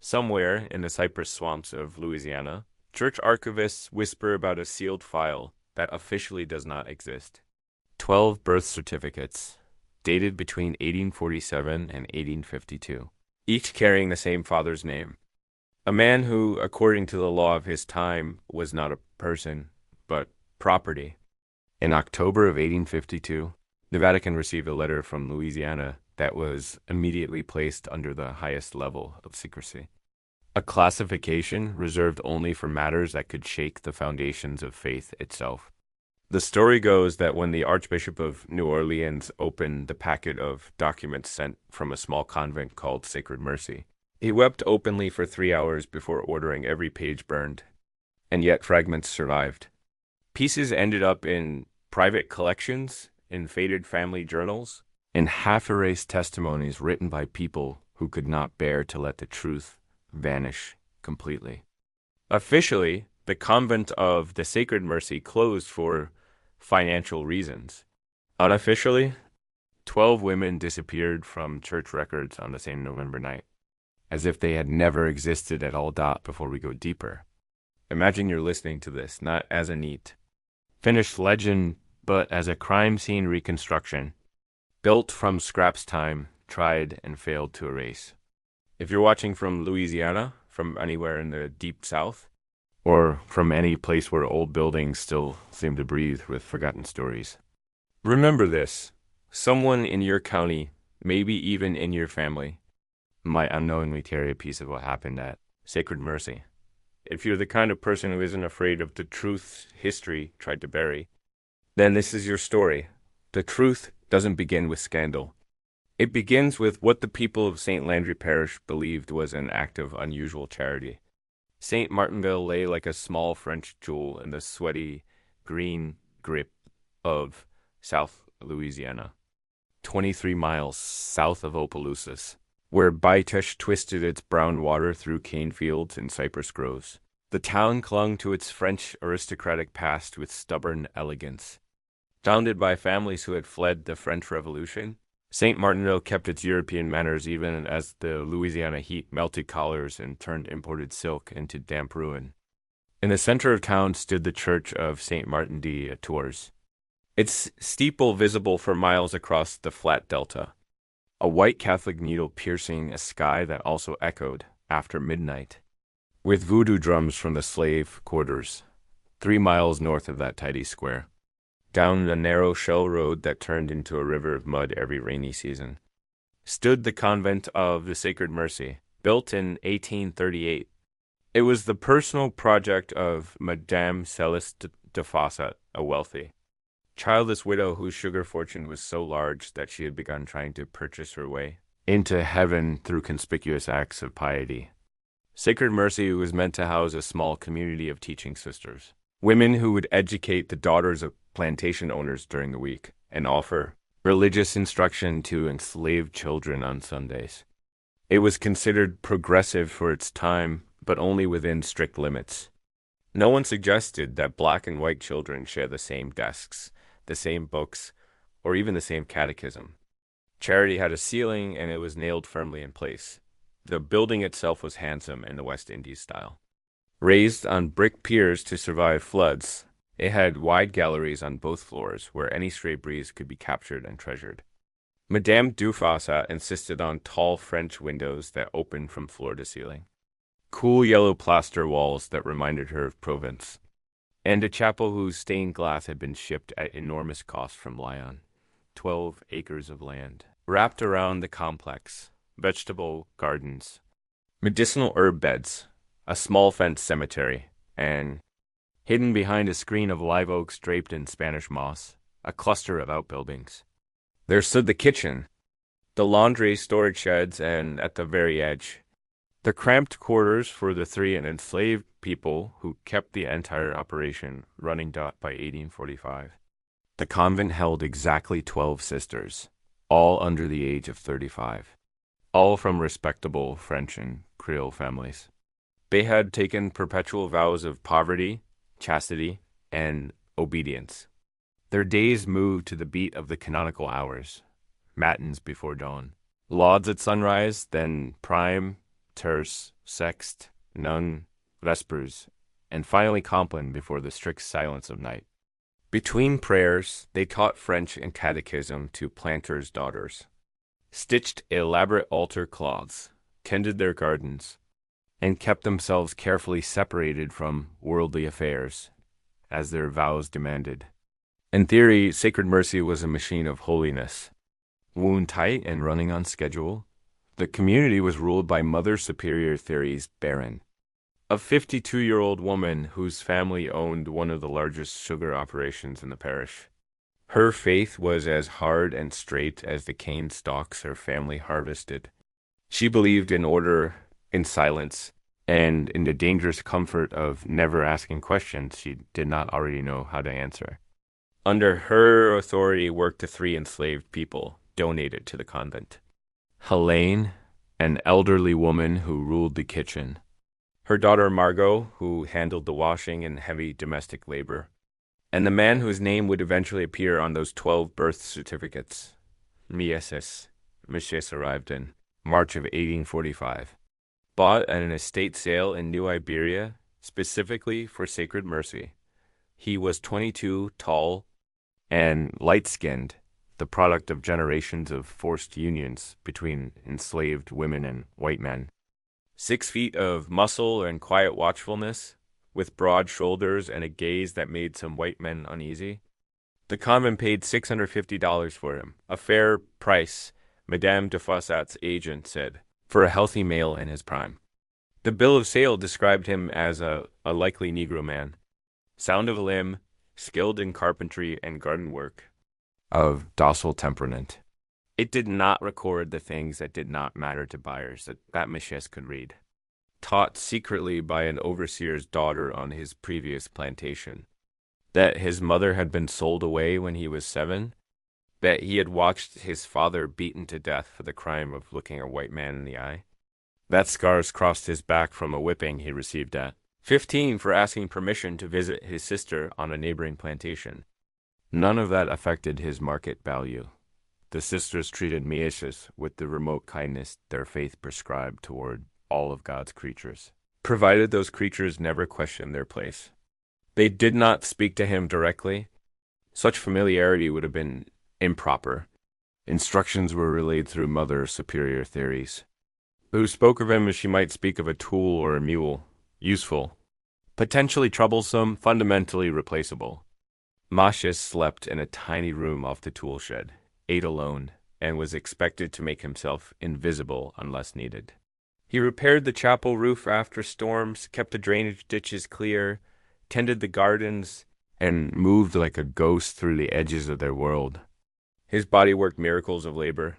Somewhere in the cypress swamps of Louisiana, church archivists whisper about a sealed file that officially does not exist. 12 birth certificates, dated between 1847 and 1852, each carrying the same father's name. A man who, according to the law of his time, was not a person, but property. In October of 1852, the Vatican received a letter from Louisiana that was immediately placed under the highest level of secrecy. A classification reserved only for matters that could shake the foundations of faith itself. The story goes that when the Archbishop of New Orleans opened the packet of documents sent from a small convent called Sacred Mercy, he wept openly for 3 hours before ordering every page burned, and yet fragments survived. Pieces ended up in private collections, in faded family journals, in half-erased testimonies written by people who could not bear to let the truth vanish completely. Officially, the convent of the Sacred Mercy closed for financial reasons. Unofficially, 12 women disappeared from church records on the same November night, as if they had never existed at all. Before we go deeper, imagine you're listening to this not as a neat, finished legend, but as a crime scene reconstruction, built from scraps time tried and failed to erase. If you're watching from Louisiana, from anywhere in the deep south, or from any place where old buildings still seem to breathe with forgotten stories, remember this: someone in your county, maybe even in your family, might unknowingly carry a piece of what happened at Sacred Mercy. If you're the kind of person who isn't afraid of the truth history tried to bury, then this is your story. The truth doesn't begin with scandal. It begins with what the people of St. Landry Parish believed was an act of unusual charity. St. Martinville lay like a small French jewel in the sweaty, green grip of South Louisiana, 23 miles south of Opelousas, where Baitesh twisted its brown water through cane fields and cypress groves. The town clung to its French aristocratic past with stubborn elegance. Founded by families who had fled the French Revolution, St. Martinville kept its European manners even as the Louisiana heat melted collars and turned imported silk into damp ruin. In the center of town stood the church of St. Martin de Tours, its steeple visible for miles across the flat delta, a white Catholic needle piercing a sky that also echoed after midnight, with voodoo drums from the slave quarters, 3 miles north of that tidy square. Down a narrow shell road that turned into a river of mud every rainy season, stood the convent of the Sacred Mercy, built in 1838. It was the personal project of Madame Céleste de Faucet, a wealthy, childless widow whose sugar fortune was so large that she had begun trying to purchase her way into heaven through conspicuous acts of piety. Sacred Mercy was meant to house a small community of teaching sisters, women who would educate the daughters of plantation owners during the week and offer religious instruction to enslaved children on Sundays. It was considered progressive for its time, but only within strict limits. No one suggested that black and white children share the same desks, the same books, or even the same catechism. Charity had a ceiling, and it was nailed firmly in place. The building itself was handsome in the West Indies style. Raised on brick piers to survive floods, it had wide galleries on both floors where any stray breeze could be captured and treasured. Madame Dufaucet insisted on tall French windows that opened from floor to ceiling, cool yellow plaster walls that reminded her of Provence, and a chapel whose stained glass had been shipped at enormous cost from Lyon. 12 acres of land wrapped around the complex, vegetable gardens, medicinal herb beds, a small fenced cemetery, and, hidden behind a screen of live oaks draped in Spanish moss, a cluster of outbuildings. There stood the kitchen, the laundry, storage sheds, and at the very edge, the cramped quarters for the 3 enslaved people who kept the entire operation running by 1845. The convent held exactly 12 sisters, all under the age of 35, all from respectable French and Creole families. They had taken perpetual vows of poverty, chastity, and obedience. Their days moved to the beat of the canonical hours, matins before dawn, lauds at sunrise, then prime, terce, sext, nun, vespers, and finally compline before the strict silence of night. Between prayers, they taught French and catechism to planters' daughters, stitched elaborate altar cloths, tended their gardens, and kept themselves carefully separated from worldly affairs, as their vows demanded. In theory, Sacred Mercy was a machine of holiness. Wound tight and running on schedule, the community was ruled by Mother Superior Theres Baron, a 52-year-old woman whose family owned one of the largest sugar operations in the parish. Her faith was as hard and straight as the cane stalks her family harvested. She believed in order, in silence, and in the dangerous comfort of never asking questions she did not already know how to answer. Under her authority worked the 3 enslaved people donated to the convent. Helene, an elderly woman who ruled the kitchen. Her daughter Margot, who handled the washing and heavy domestic labor. And the man whose name would eventually appear on those 12 birth certificates. Mieses arrived in March of 1845. Bought at an estate sale in New Iberia, specifically for Sacred Mercy. He was 22, tall, and light-skinned, the product of generations of forced unions between enslaved women and white men. 6 feet of muscle and quiet watchfulness, with broad shoulders and a gaze that made some white men uneasy. The convent paid $650 for him, a fair price, Madame de Fossat's agent said, for a healthy male in his prime. The bill of sale described him as a likely Negro man, sound of limb, skilled in carpentry and garden work, of docile temperament. It did not record the things that did not matter to buyers that Miches could read. Taught secretly by an overseer's daughter on his previous plantation, that his mother had been sold away when he was 7, that he had watched his father beaten to death for the crime of looking a white man in the eye, that scars crossed his back from a whipping he received at 15 for asking permission to visit his sister on a neighboring plantation. None of that affected his market value. The sisters treated Mieses with the remote kindness their faith prescribed toward all of God's creatures, provided those creatures never questioned their place. They did not speak to him directly. Such familiarity would have been improper. Instructions were relayed through Mother Superior Theres, who spoke of him as she might speak of a tool or a mule, useful, potentially troublesome, fundamentally replaceable. Miches slept in a tiny room off the tool shed, ate alone, and was expected to make himself invisible unless needed. He repaired the chapel roof after storms, kept the drainage ditches clear, tended the gardens, and moved like a ghost through the edges of their world. His body worked miracles of labor.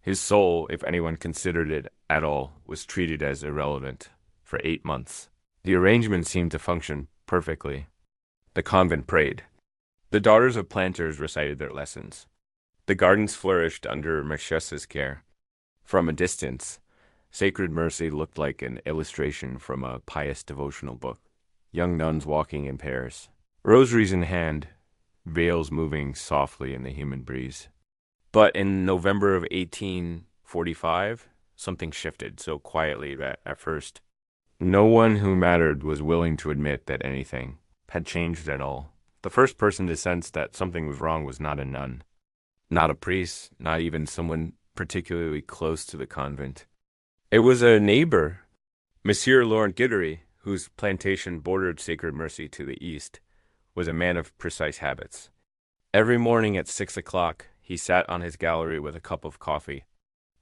His soul, if anyone considered it at all, was treated as irrelevant for 8 months. The arrangement seemed to function perfectly. The convent prayed. The daughters of planters recited their lessons. The gardens flourished under Miches's care. From a distance, Sacred Mercy looked like an illustration from a pious devotional book. Young nuns walking in pairs, rosaries in hand, veils moving softly in the humid breeze. But in November of 1845, something shifted so quietly that at first, no one who mattered was willing to admit that anything had changed at all. The first person to sense that something was wrong was not a nun, not a priest, not even someone particularly close to the convent. It was a neighbor, Monsieur Laurent Guidry, whose plantation bordered Sacred Mercy to the east, was a man of precise habits. Every morning at 6 o'clock, he sat on his gallery with a cup of coffee,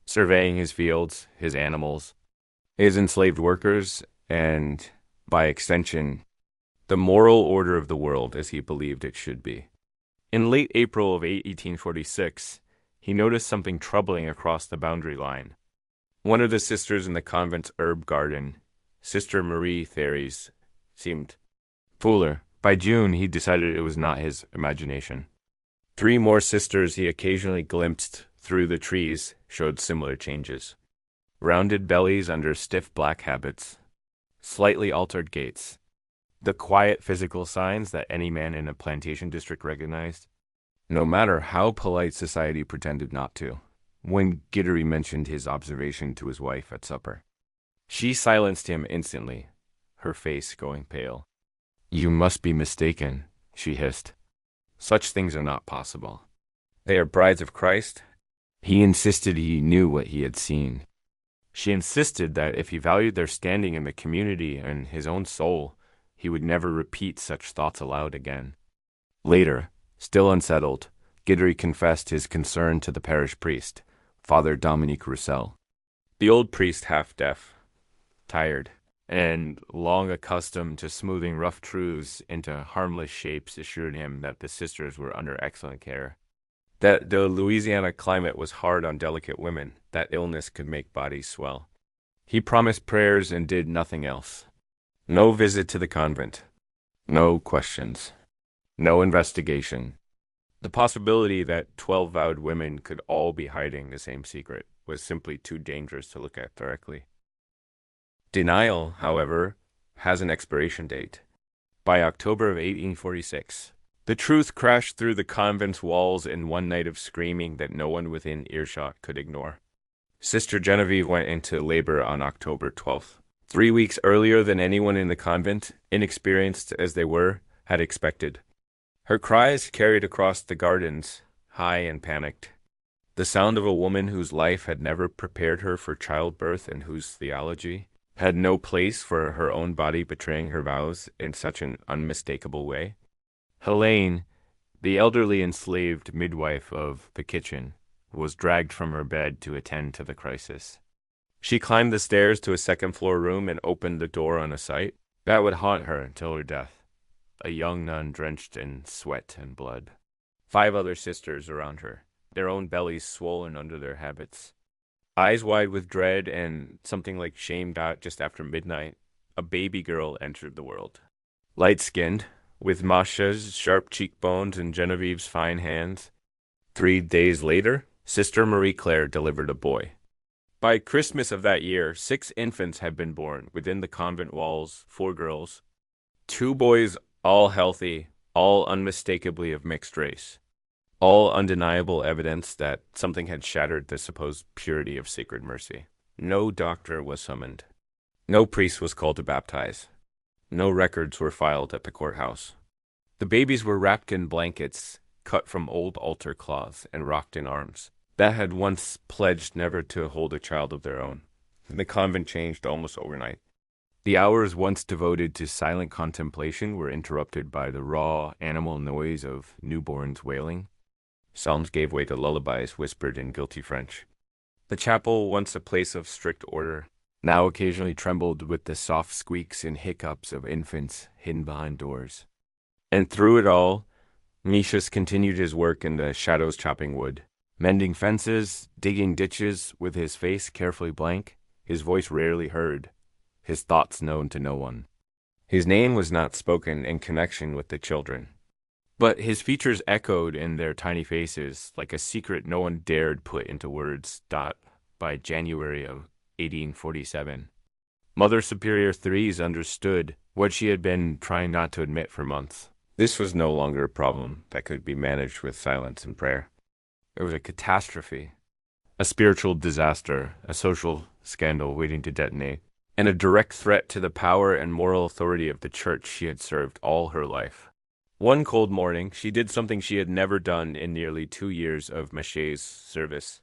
surveying his fields, his animals, his enslaved workers, and, by extension, the moral order of the world as he believed it should be. In late April of 1846, he noticed something troubling across the boundary line. One of the sisters in the convent's herb garden, Sister Marie Theres, seemed fuller. By June, he decided it was not his imagination. 3 more sisters he occasionally glimpsed through the trees showed similar changes. Rounded bellies under stiff black habits, slightly altered gaits, the quiet physical signs that any man in a plantation district recognized, no matter how polite society pretended not to, when Guidry mentioned his observation to his wife at supper. She silenced him instantly, her face going pale. "You must be mistaken," she hissed. "Such things are not possible. They are brides of Christ." He insisted he knew what he had seen. She insisted that if he valued their standing in the community and his own soul, he would never repeat such thoughts aloud again. Later, still unsettled, Guidry confessed his concern to the parish priest, Father Dominique Roussel. The old priest, half deaf, tired, and long accustomed to smoothing rough truths into harmless shapes, assured him that the sisters were under excellent care, that the Louisiana climate was hard on delicate women, that illness could make bodies swell. He promised prayers and did nothing else. No visit to the convent. No questions. No investigation. The possibility that 12 vowed women could all be hiding the same secret was simply too dangerous to look at directly. Denial, however, has an expiration date. By October of 1846, the truth crashed through the convent's walls in one night of screaming that no one within earshot could ignore. Sister Genevieve went into labor on October 12th. 3 weeks earlier than anyone in the convent, inexperienced as they were, had expected. Her cries carried across the gardens, high and panicked. The sound of a woman whose life had never prepared her for childbirth and whose theology had no place for her own body betraying her vows in such an unmistakable way. Helene, the elderly enslaved midwife of the kitchen, was dragged from her bed to attend to the crisis. She climbed the stairs to a second-floor room and opened the door on a sight that would haunt her until her death. A young nun drenched in sweat and blood. 5 other sisters around her, their own bellies swollen under their habits. Eyes wide with dread and something like shame. Just after midnight, a baby girl entered the world. Light-skinned, with Masha's sharp cheekbones and Genevieve's fine hands. 3 days later, Sister Marie Claire delivered a boy. By Christmas of that year, 6 infants had been born within the convent walls, 4 girls. 2 boys, all healthy, all unmistakably of mixed race. All undeniable evidence that something had shattered the supposed purity of Sacred Mercy. No doctor was summoned. No priest was called to baptize. No records were filed at the courthouse. The babies were wrapped in blankets cut from old altar cloths and rocked in arms that had once pledged never to hold a child of their own. The convent changed almost overnight. The hours once devoted to silent contemplation were interrupted by the raw, animal noise of newborns wailing. Psalms gave way to lullabies whispered in guilty French. The chapel, once a place of strict order, now occasionally trembled with the soft squeaks and hiccups of infants hidden behind doors. And through it all, Mishas continued his work in the shadows chopping wood, mending fences, digging ditches with his face carefully blank, his voice rarely heard, his thoughts known to no one. His name was not spoken in connection with the children, but his features echoed in their tiny faces like a secret no one dared put into words. By January of 1847, Mother Superior Therese understood what she had been trying not to admit for months. This was no longer a problem that could be managed with silence and prayer. It was a catastrophe, a spiritual disaster, a social scandal waiting to detonate, and a direct threat to the power and moral authority of the church she had served all her life. One cold morning, she did something she had never done in nearly 2 years of Maché's service.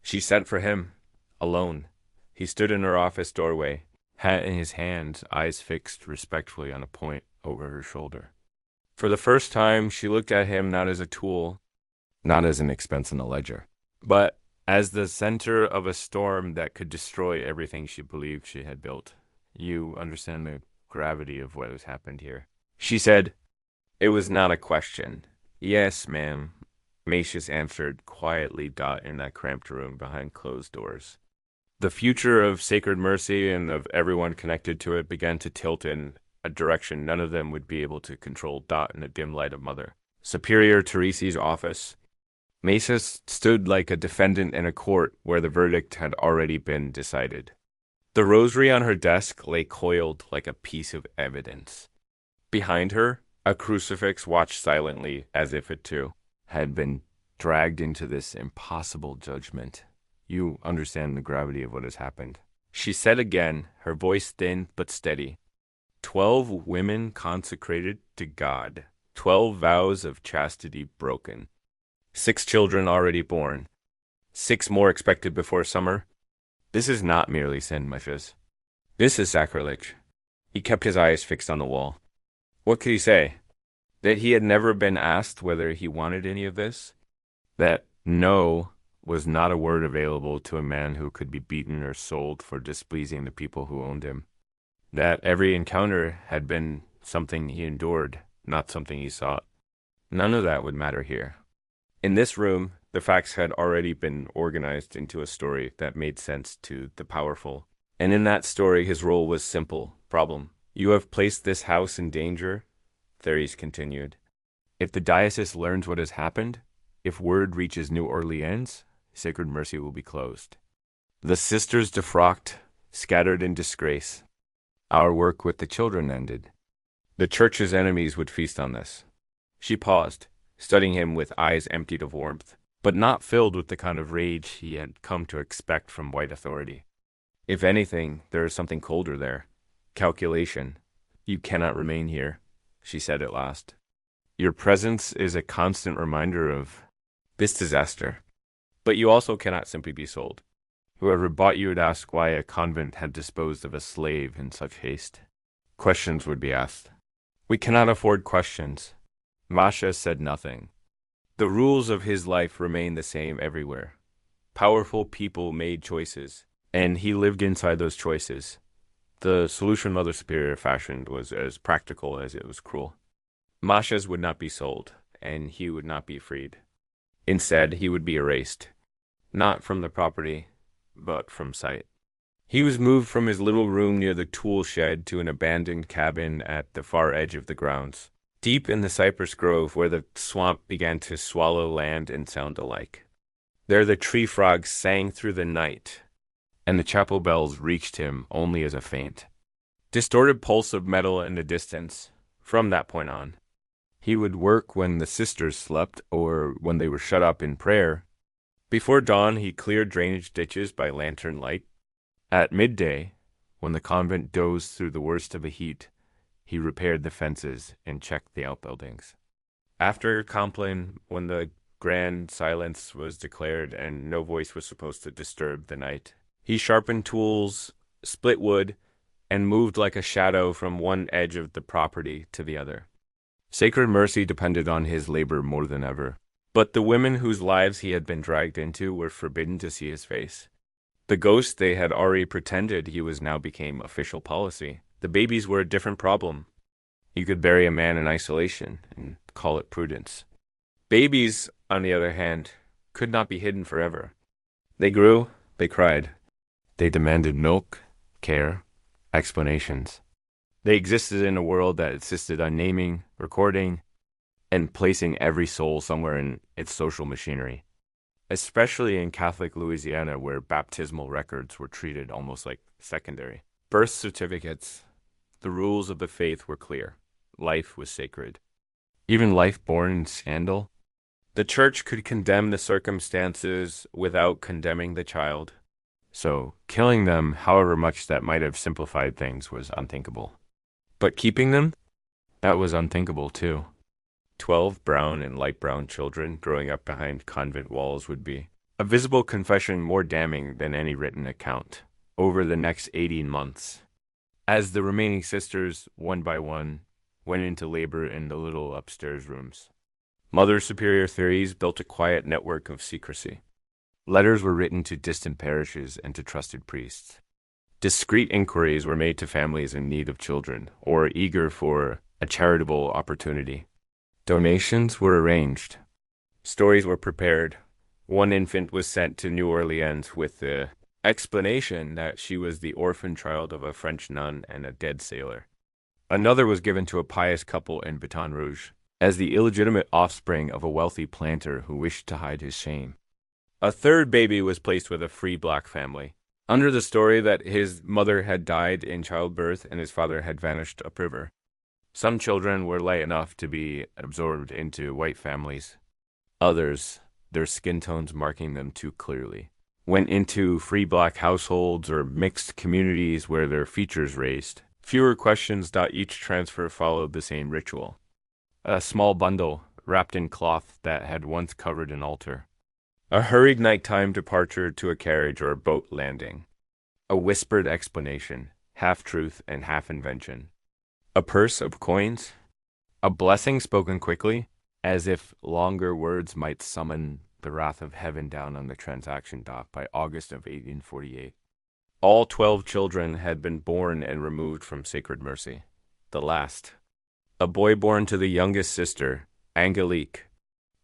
She sent for him, alone. He stood in her office doorway, hat in his hands, eyes fixed respectfully on a point over her shoulder. For the first time, she looked at him not as a tool, not as an expense in a ledger, but as the center of a storm that could destroy everything she believed she had built. You understand the gravity of what has happened here. She said, "It was not a question." "Yes, ma'am," Macius answered quietly in that cramped room behind closed doors. The future of Sacred Mercy and of everyone connected to it began to tilt in a direction none of them would be able to control. In the dim light of Mother Superior Teresa's office, Macius stood like a defendant in a court where the verdict had already been decided. The rosary on her desk lay coiled like a piece of evidence. Behind her, a crucifix watched silently as if it too had been dragged into this impossible judgment. You understand the gravity of what has happened. She said again, her voice thin but steady. 12 women consecrated to God. 12 vows of chastity broken. 6 children already born. 6 more expected before summer. This is not merely sin, my fizz. This is sacrilege. He kept his eyes fixed on the wall. What could he say? That he had never been asked whether he wanted any of this? That no was not a word available to a man who could be beaten or sold for displeasing the people who owned him. That every encounter had been something he endured, not something he sought. None of that would matter here. In this room, the facts had already been organized into a story that made sense to the powerful. And in that story, his role was simple. Problem. You have placed this house in danger, Therese continued. If the diocese learns what has happened, if word reaches New Orleans, Sacred Mercy will be closed. The sisters defrocked, scattered in disgrace. Our work with the children ended. The church's enemies would feast on this. She paused, studying him with eyes emptied of warmth, but not filled with the kind of rage he had come to expect from white authority. If anything, there is something colder there. Calculation. You cannot remain here, she said at last. Your presence is a constant reminder of this disaster. But you also cannot simply be sold. Whoever bought you would ask why a convent had disposed of a slave in such haste. Questions would be asked. We cannot afford questions. Masha said nothing. The rules of his life remained the same everywhere. Powerful people made choices, and he lived inside those choices. The solution Mother Superior fashioned was as practical as it was cruel. Masha's would not be sold, and he would not be freed. Instead, he would be erased, not from the property, but from sight. He was moved from his little room near the tool shed to an abandoned cabin at the far edge of the grounds, deep in the cypress grove where the swamp began to swallow land and sound alike. There the tree frogs sang through the night, and the chapel bells reached him only as a faint, distorted pulse of metal in the distance. From that point on, he would work when the sisters slept or when they were shut up in prayer. Before dawn, he cleared drainage ditches by lantern light. At midday, when the convent dozed through the worst of the heat, he repaired the fences and checked the outbuildings. After Compline, when the grand silence was declared and no voice was supposed to disturb the night, he sharpened tools, split wood, and moved like a shadow from one edge of the property to the other. Sacred Mercy depended on his labor more than ever, but the women whose lives he had been dragged into were forbidden to see his face. The ghost they had already pretended he was now became official policy. The babies were a different problem. You could bury a man in isolation and call it prudence. Babies, on the other hand, could not be hidden forever. They grew, they cried. They demanded milk, care, explanations. They existed in a world that insisted on naming, recording, and placing every soul somewhere in its social machinery, especially in Catholic Louisiana where baptismal records were treated almost like secondary. Birth certificates, the rules of the faith were clear. Life was sacred. Even life born in scandal. The church could condemn the circumstances without condemning the child. So killing them, however much that might have simplified things, was unthinkable. But keeping them? That was unthinkable too. 12 brown and light brown children growing up behind convent walls would be a visible confession more damning than any written account over the next 18 months. As the remaining sisters, one by one, went into labor in the little upstairs rooms, Mother Superior Therese built a quiet network of secrecy. Letters were written to distant parishes and to trusted priests. Discreet inquiries were made to families in need of children or eager for a charitable opportunity. Donations were arranged. Stories were prepared. One infant was sent to New Orleans with the explanation that she was the orphan child of a French nun and a dead sailor. Another was given to a pious couple in Baton Rouge as the illegitimate offspring of a wealthy planter who wished to hide his shame. A third baby was placed with a free black family, under the story that his mother had died in childbirth and his father had vanished upriver. Some children were light enough to be absorbed into white families. Others, their skin tones marking them too clearly, went into free black households or mixed communities where their features raised. Fewer questions. Each transfer followed the same ritual. A small bundle wrapped in cloth that had once covered an altar. A hurried nighttime departure to a carriage or a boat landing. A whispered explanation, half truth and half invention. A purse of coins. A blessing spoken quickly, as if longer words might summon the wrath of heaven down on the transaction dock by August of 1848. All 12 children had been born and removed from Sacred Mercy. The last, a boy born to the youngest sister, Angelique,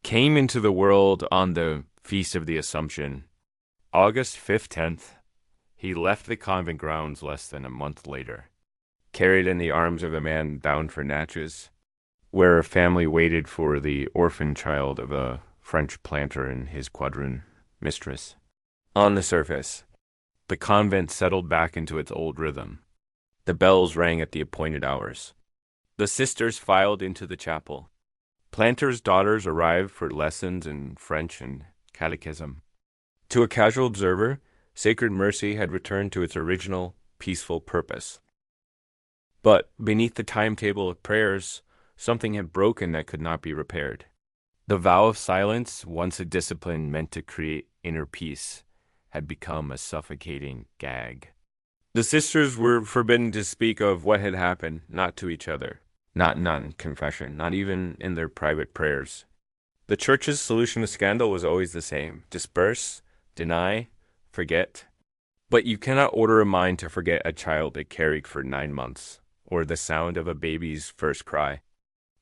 came into the world on the Feast of the Assumption, August 5th, 10th. He left the convent grounds less than a month later, carried in the arms of a man bound for Natchez, where a family waited for the orphan child of a French planter and his quadroon mistress. On the surface, the convent settled back into its old rhythm. The bells rang at the appointed hours. The sisters filed into the chapel. Planters' daughters arrived for lessons in French and catechism. To a casual observer, Sacred Mercy had returned to its original, peaceful purpose. But beneath the timetable of prayers, something had broken that could not be repaired. The vow of silence, once a discipline meant to create inner peace, had become a suffocating gag. The sisters were forbidden to speak of what had happened, not to each other, not in confession, not even in their private prayers. The Church's solution to scandal was always the same: disperse, deny, forget. But you cannot order a mind to forget a child it carried for 9 months, or the sound of a baby's first cry,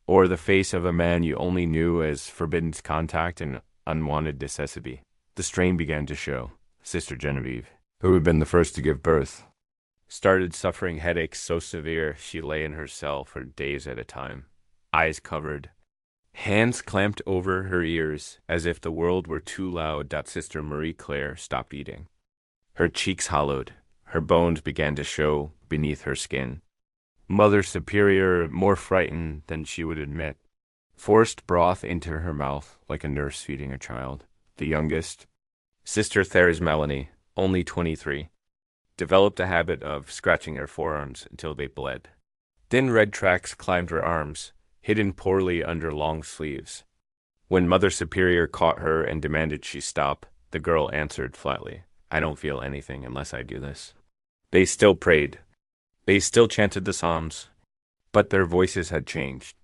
or the face of a man you only knew as forbidden contact and unwanted necessity. The strain began to show. Sister Genevieve, who had been the first to give birth, started suffering headaches so severe she lay in her cell for days at a time, eyes covered, hands clamped over her ears as if the world were too loud. Sister Marie Claire stopped eating. Her cheeks hollowed, her bones began to show beneath her skin. Mother Superior, more frightened than she would admit, forced broth into her mouth like a nurse feeding a child. The youngest, Sister Therese Melanie, only 23, developed a habit of scratching her forearms until they bled. Thin red tracks climbed her arms, hidden poorly under long sleeves. When Mother Superior caught her and demanded she stop, the girl answered flatly, "I don't feel anything unless I do this." They still prayed. They still chanted the Psalms, but their voices had changed.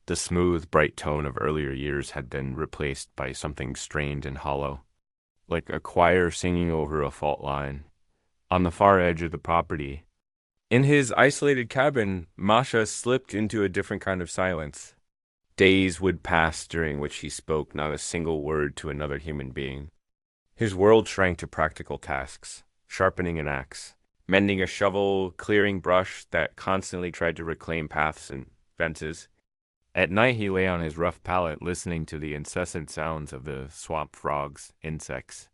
The smooth, bright tone of earlier years had been replaced by something strained and hollow, like a choir singing over a fault line. On the far edge of the property, in his isolated cabin, Masha slipped into a different kind of silence. Days would pass during which he spoke not a single word to another human being. His world shrank to practical tasks: sharpening an axe, mending a shovel, clearing brush that constantly tried to reclaim paths and fences. At night he lay on his rough pallet listening to the incessant sounds of the swamp frogs, insects,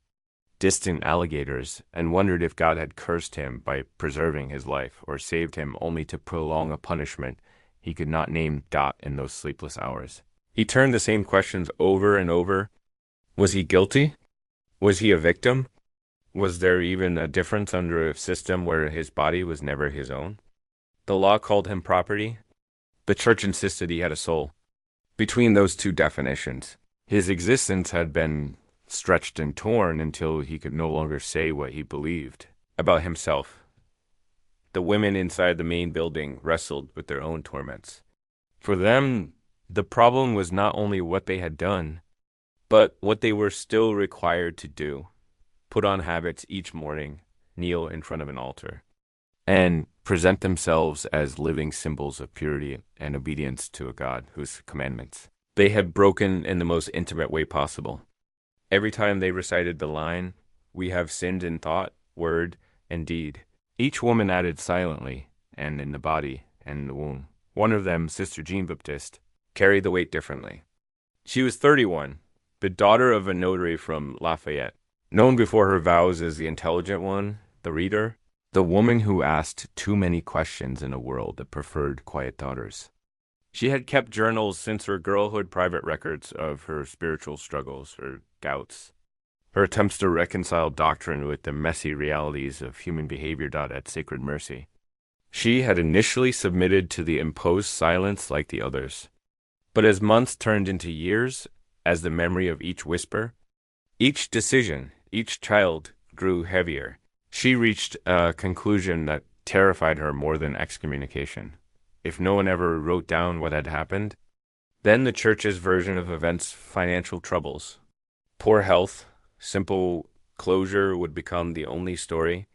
distant alligators, and wondered if God had cursed him by preserving his life or saved him only to prolong a punishment he could not name. In those sleepless hours, he turned the same questions over and over. Was he guilty? Was he a victim? Was there even a difference under a system where his body was never his own? The law called him property. The Church insisted he had a soul. Between those two definitions, his existence had been stretched and torn until he could no longer say what he believed about himself. The women inside the main building wrestled with their own torments. For them, the problem was not only what they had done, but what they were still required to do: put on habits each morning, kneel in front of an altar, and present themselves as living symbols of purity and obedience to a God whose commandments they had broken in the most intimate way possible. Every time they recited the line, "We have sinned in thought, word, and deed," each woman added silently, "and in the body and in the womb." One of them, Sister Jean Baptiste, carried the weight differently. She was 31, the daughter of a notary from Lafayette, known before her vows as the intelligent one, the reader, the woman who asked too many questions in a world that preferred quiet daughters. She had kept journals since her girlhood, private records of her spiritual struggles, her gouts, Her attempts to reconcile doctrine with the messy realities of human behavior at Sacred Mercy. She had initially submitted to the imposed silence like the others. But as months turned into years, as the memory of each whisper, each decision, each child grew heavier, she reached a conclusion that terrified her more than excommunication. If no one ever wrote down what had happened, then the church's version of events, financial troubles, poor health, simple closure would become the only story.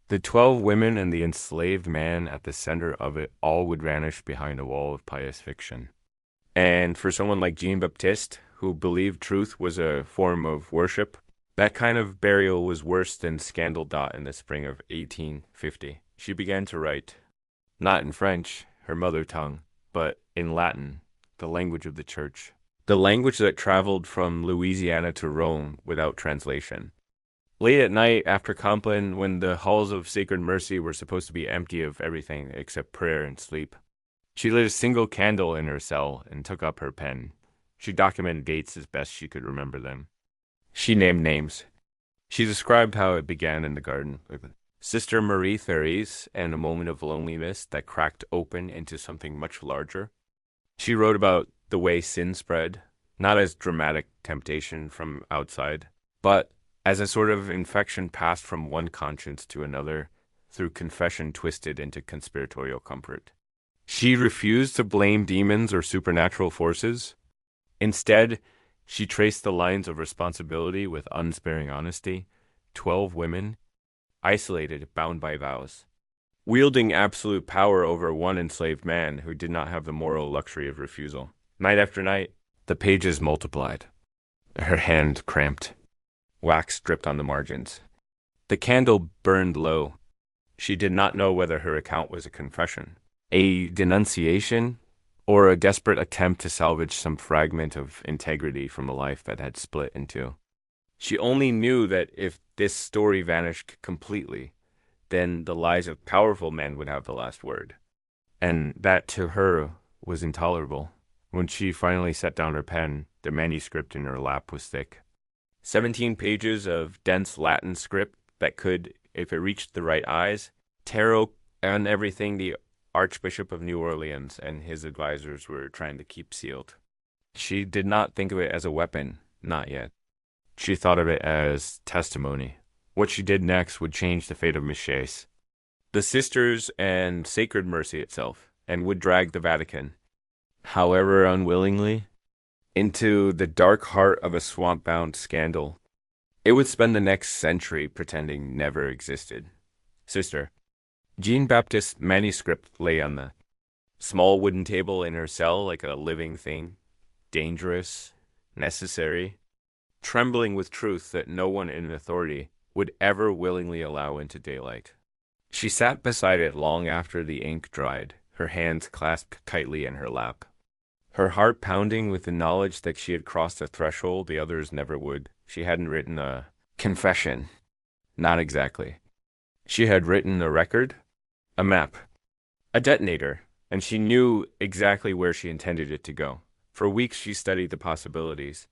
The 12 women and the enslaved man at the center of it all would vanish behind a wall of pious fiction. And for someone like Jean-Baptiste, who believed truth was a form of worship, that kind of burial was worse than scandal. In the spring of 1850. She began to write, not in French, her mother tongue, but in Latin, the language of the church, the language that traveled from Louisiana to Rome without translation. Late at night after Compline, when the halls of Sacred Mercy were supposed to be empty of everything except prayer and sleep, she lit a single candle in her cell and took up her pen. She documented dates as best she could remember them. She named names. She described how it began in the garden, with Sister Marie Therese and a moment of loneliness that cracked open into something much larger. She wrote about the way sin spread, not as dramatic temptation from outside, but as a sort of infection passed from one conscience to another through confession twisted into conspiratorial comfort. She refused to blame demons or supernatural forces. Instead, she traced the lines of responsibility with unsparing honesty. 12 women, isolated, bound by vows, wielding absolute power over one enslaved man who did not have the moral luxury of refusal. Night after night, the pages multiplied. Her hand cramped. Wax dripped on the margins. The candle burned low. She did not know whether her account was a confession, a denunciation, or a desperate attempt to salvage some fragment of integrity from a life that had split in two. She only knew that if this story vanished completely, then the lies of powerful men would have the last word. And that, to her, was intolerable. When she finally set down her pen, the manuscript in her lap was thick. 17 pages of dense Latin script that could, if it reached the right eyes, tear on everything the Archbishop of New Orleans and his advisors were trying to keep sealed. She did not think of it as a weapon, not yet. She thought of it as testimony. What she did next would change the fate of Miss Chase, the sisters, and Sacred Mercy itself, and would drag the Vatican, however unwillingly, into the dark heart of a swamp-bound scandal. It would spend the next century pretending never existed. Sister. Jean-Baptiste's manuscript lay on the small wooden table in her cell like a living thing, dangerous, necessary, trembling with truth that no one in authority would ever willingly allow into daylight. She sat beside it long after the ink dried, her hands clasped tightly in her lap, her heart pounding with the knowledge that she had crossed a threshold the others never would. She hadn't written a confession. Not exactly. She had written a record, a map, a detonator, and she knew exactly where she intended it to go. For weeks she studied the possibilities.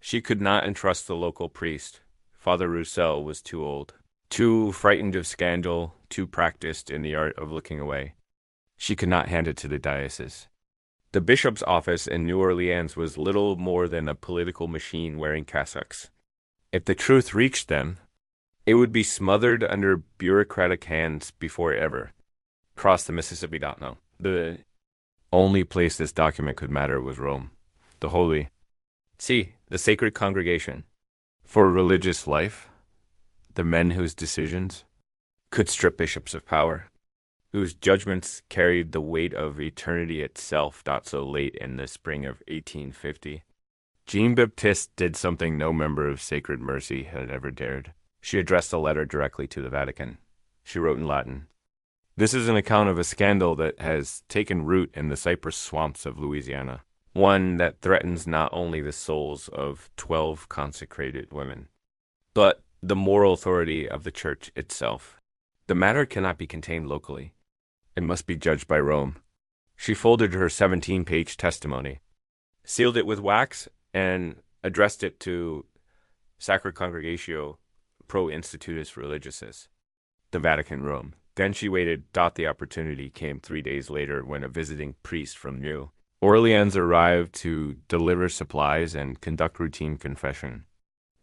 She could not entrust the local priest. Father Roussel was too old, too frightened of scandal, too practiced in the art of looking away. She could not hand it to the diocese. The bishop's office in New Orleans was little more than a political machine wearing cassocks. If the truth reached them, it would be smothered under bureaucratic hands before it ever crossed the Mississippi. No. The only place this document could matter was Rome, the holy, the sacred congregation. For religious life, the men whose decisions could strip bishops of power, whose judgments carried the weight of eternity itself, not so late in the spring of 1850. Jean-Baptiste did something no member of Sacred Mercy had ever dared. She addressed a letter directly to the Vatican. She wrote in Latin, "This is an account of a scandal that has taken root in the cypress swamps of Louisiana, one that threatens not only the souls of 12 consecrated women, but the moral authority of the Church itself. The matter cannot be contained locally. It must be judged by Rome." She folded her 17-page testimony, sealed it with wax, and addressed it to Sacred Congregatio Pro Institutus Religiosus, the Vatican, Rome. Then she waited. The opportunity came 3 days later when a visiting priest from New Orleans arrived to deliver supplies and conduct routine confession.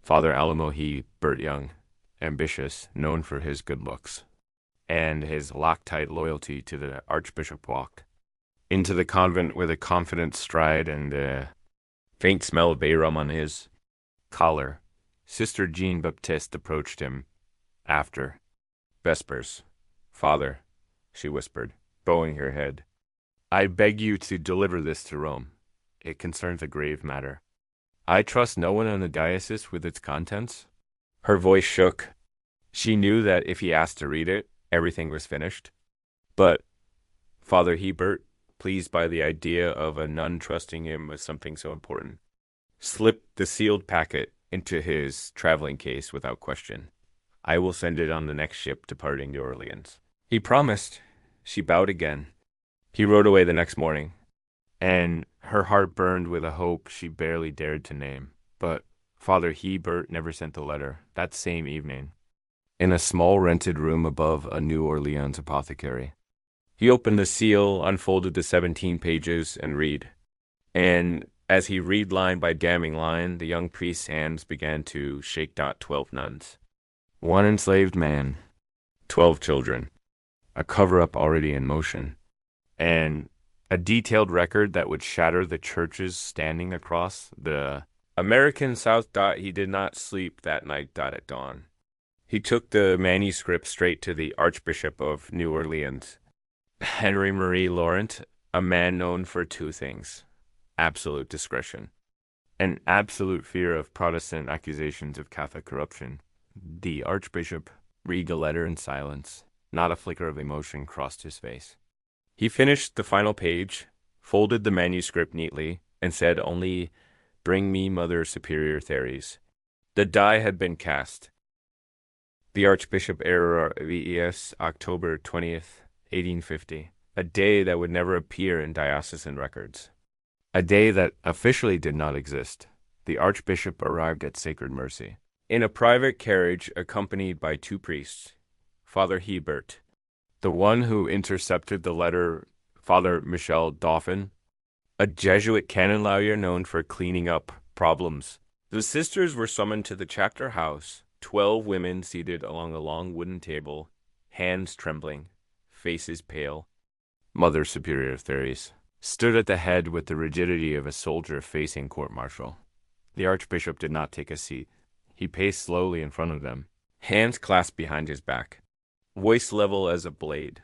Father Alamo Burt Young, ambitious, known for his good looks, and his Loctite loyalty to the Archbishop, walked into the convent with a confident stride and a faint smell of bay rum on his collar. Sister Jean Baptiste approached him after vespers. Father, she whispered, bowing her head, I beg you to deliver this to Rome. It concerns a grave matter. I trust no one in the diocese with its contents. Her voice shook. She knew that if he asked to read it, everything was finished. But Father Hebert, pleased by the idea of a nun trusting him with something so important, slipped the sealed packet into his traveling case without question. I will send it on the next ship departing New Orleans. He promised. She bowed again. He rode away the next morning, and her heart burned with a hope she barely dared to name. But Father Hebert never sent the letter. That same evening, in a small rented room above a New Orleans apothecary, he opened the seal, unfolded the 17 pages, and read. And as he read line by damning line, the young priest's hands began to shake. 12 nuns, 1 enslaved man, 12 children, a cover-up already in motion, and a detailed record that would shatter the churches standing across the American South. He did not sleep that night. At dawn, he took the manuscript straight to the Archbishop of New Orleans, Henry Marie Laurent, a man known for 2 things: absolute discretion and absolute fear of Protestant accusations of Catholic corruption. The Archbishop read the letter in silence. Not a flicker of emotion crossed his face. He finished the final page, folded the manuscript neatly, and said only, "Bring me Mother Superior Theres." The die had been cast. The Archbishop Ves, October 20th, 1850, a day that would never appear in diocesan records. A day that officially did not exist. The Archbishop arrived at Sacred Mercy in a private carriage accompanied by 2 priests. Father Hebert, the one who intercepted the letter, Father Michel Dauphin, a Jesuit canon lawyer known for cleaning up problems. The sisters were summoned to the chapter house, 12 women seated along a long wooden table, hands trembling, faces pale. Mother Superior Theres stood at the head with the rigidity of a soldier facing court-martial. The Archbishop did not take a seat. He paced slowly in front of them, hands clasped behind his back, voice level as a blade.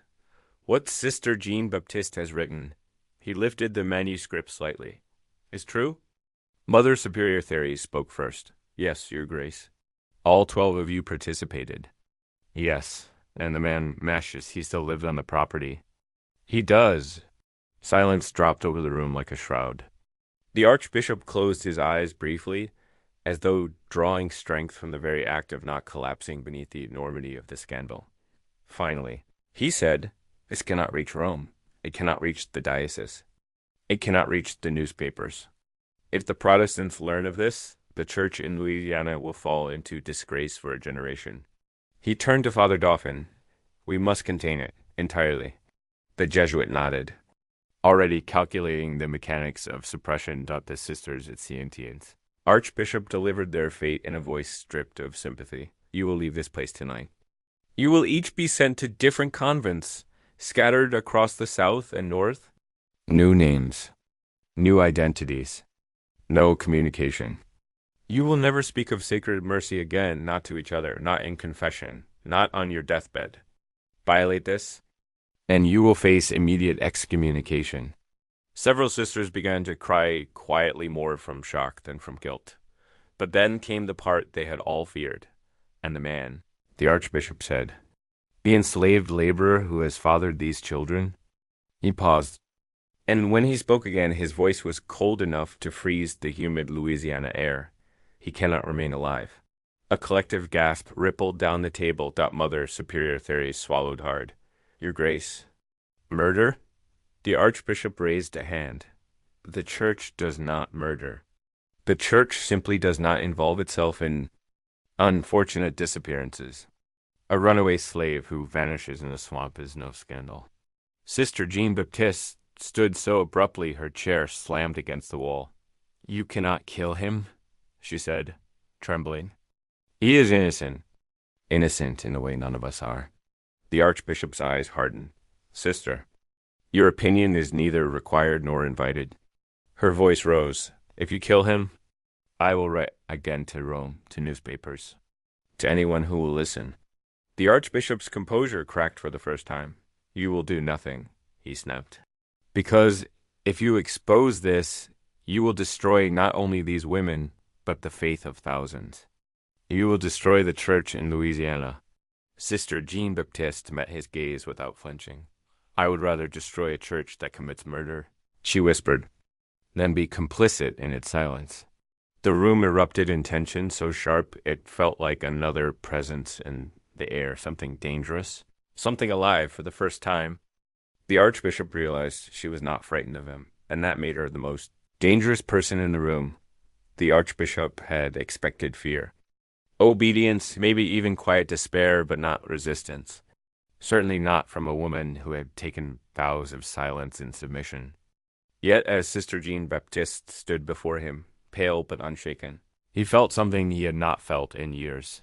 What Sister Jean Baptiste has written. He lifted the manuscript slightly. Is true? Mother Superior Theres spoke first. Yes, Your Grace. All 12 of you participated. Yes, and the man Mashes, he still lives on the property. He does. Silence dropped over the room like a shroud. The Archbishop closed his eyes briefly, as though drawing strength from the very act of not collapsing beneath the enormity of the scandal. Finally, he said, "This cannot reach Rome. It cannot reach the diocese. It cannot reach the newspapers. If the Protestants learn of this, the church in Louisiana will fall into disgrace for a generation." He turned to Father Dauphin. "We must contain it, entirely." The Jesuit nodded, already calculating the mechanics of suppression. The sisters at Cientians. Archbishop delivered their fate in a voice stripped of sympathy. "You will leave this place tonight. You will each be sent to different convents, scattered across the south and north. New names, new identities, no communication. You will never speak of Sacred Mercy again, not to each other, not in confession, not on your deathbed. Violate this, and you will face immediate excommunication." Several sisters began to cry quietly, more from shock than from guilt. But then came the part they had all feared, and the man, the Archbishop said, "The enslaved laborer who has fathered these children." He paused, and when he spoke again, his voice was cold enough to freeze the humid Louisiana air. "He cannot remain alive." A collective gasp rippled down the table. Mother Superior Theres swallowed hard. "Your Grace." "Murder?" The Archbishop raised a hand. "The Church does not murder. The Church simply does not involve itself in Unfortunate disappearances. A runaway slave who vanishes in a swamp is no scandal. Sister Jean Baptiste stood so abruptly her chair slammed against the wall. "You cannot kill him," she said, trembling. "He is innocent." Innocent in a way none of us are. The Archbishop's eyes hardened. "Sister, your opinion is neither required nor invited." Her voice rose. "If you kill him, I will write again to Rome, to newspapers, to anyone who will listen." The Archbishop's composure cracked for the first time. "You will do nothing," he snapped. "Because if you expose this, you will destroy not only these women, but the faith of thousands. You will destroy the church in Louisiana." Sister Jean Baptiste met his gaze without flinching. "I would rather destroy a church that commits murder," she whispered, "than be complicit in its silence." The room erupted in tension so sharp it felt like another presence in the air, something dangerous, something alive for the first time. The Archbishop realized she was not frightened of him, and that made her the most dangerous person in the room. The Archbishop had expected fear. Obedience, maybe even quiet despair, but not resistance. Certainly not from a woman who had taken vows of silence and submission. Yet as Sister Jean Baptiste stood before him, pale but unshaken, he felt something he had not felt in years.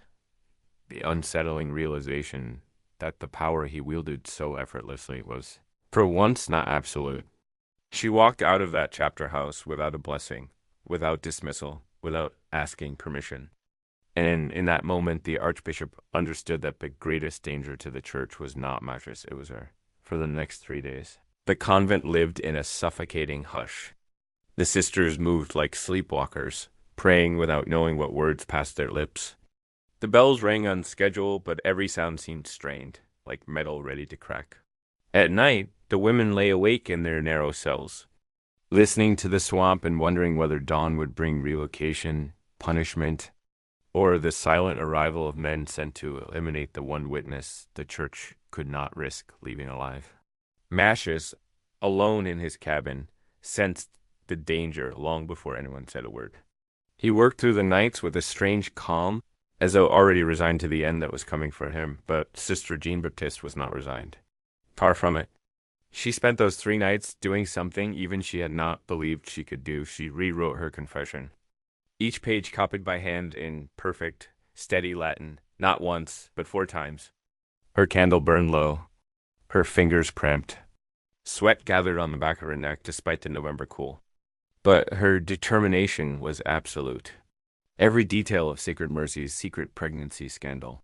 The unsettling realization that the power he wielded so effortlessly was, for once, not absolute. She walked out of that chapter house without a blessing, without dismissal, without asking permission. And in that moment, the Archbishop understood that the greatest danger to the church was not Mattress, it was her. For the next 3 days, the convent lived in a suffocating hush. The sisters moved like sleepwalkers, praying without knowing what words passed their lips. The bells rang on schedule, but every sound seemed strained, like metal ready to crack. At night, the women lay awake in their narrow cells, listening to the swamp and wondering whether dawn would bring relocation, punishment, or the silent arrival of men sent to eliminate the one witness the church could not risk leaving alive. Mashes, alone in his cabin, sensed the danger long before anyone said a word. He worked through the nights with a strange calm, as though already resigned to the end that was coming for him, but Sister Jean Baptiste was not resigned. Far from it. She spent those 3 nights doing something even she had not believed she could do. She rewrote her confession. Each page copied by hand in perfect, steady Latin, not once, but 4 times. Her candle burned low, her fingers cramped. Sweat gathered on the back of her neck despite the November cool. But her determination was absolute. Every detail of Sacred Mercy's secret pregnancy scandal.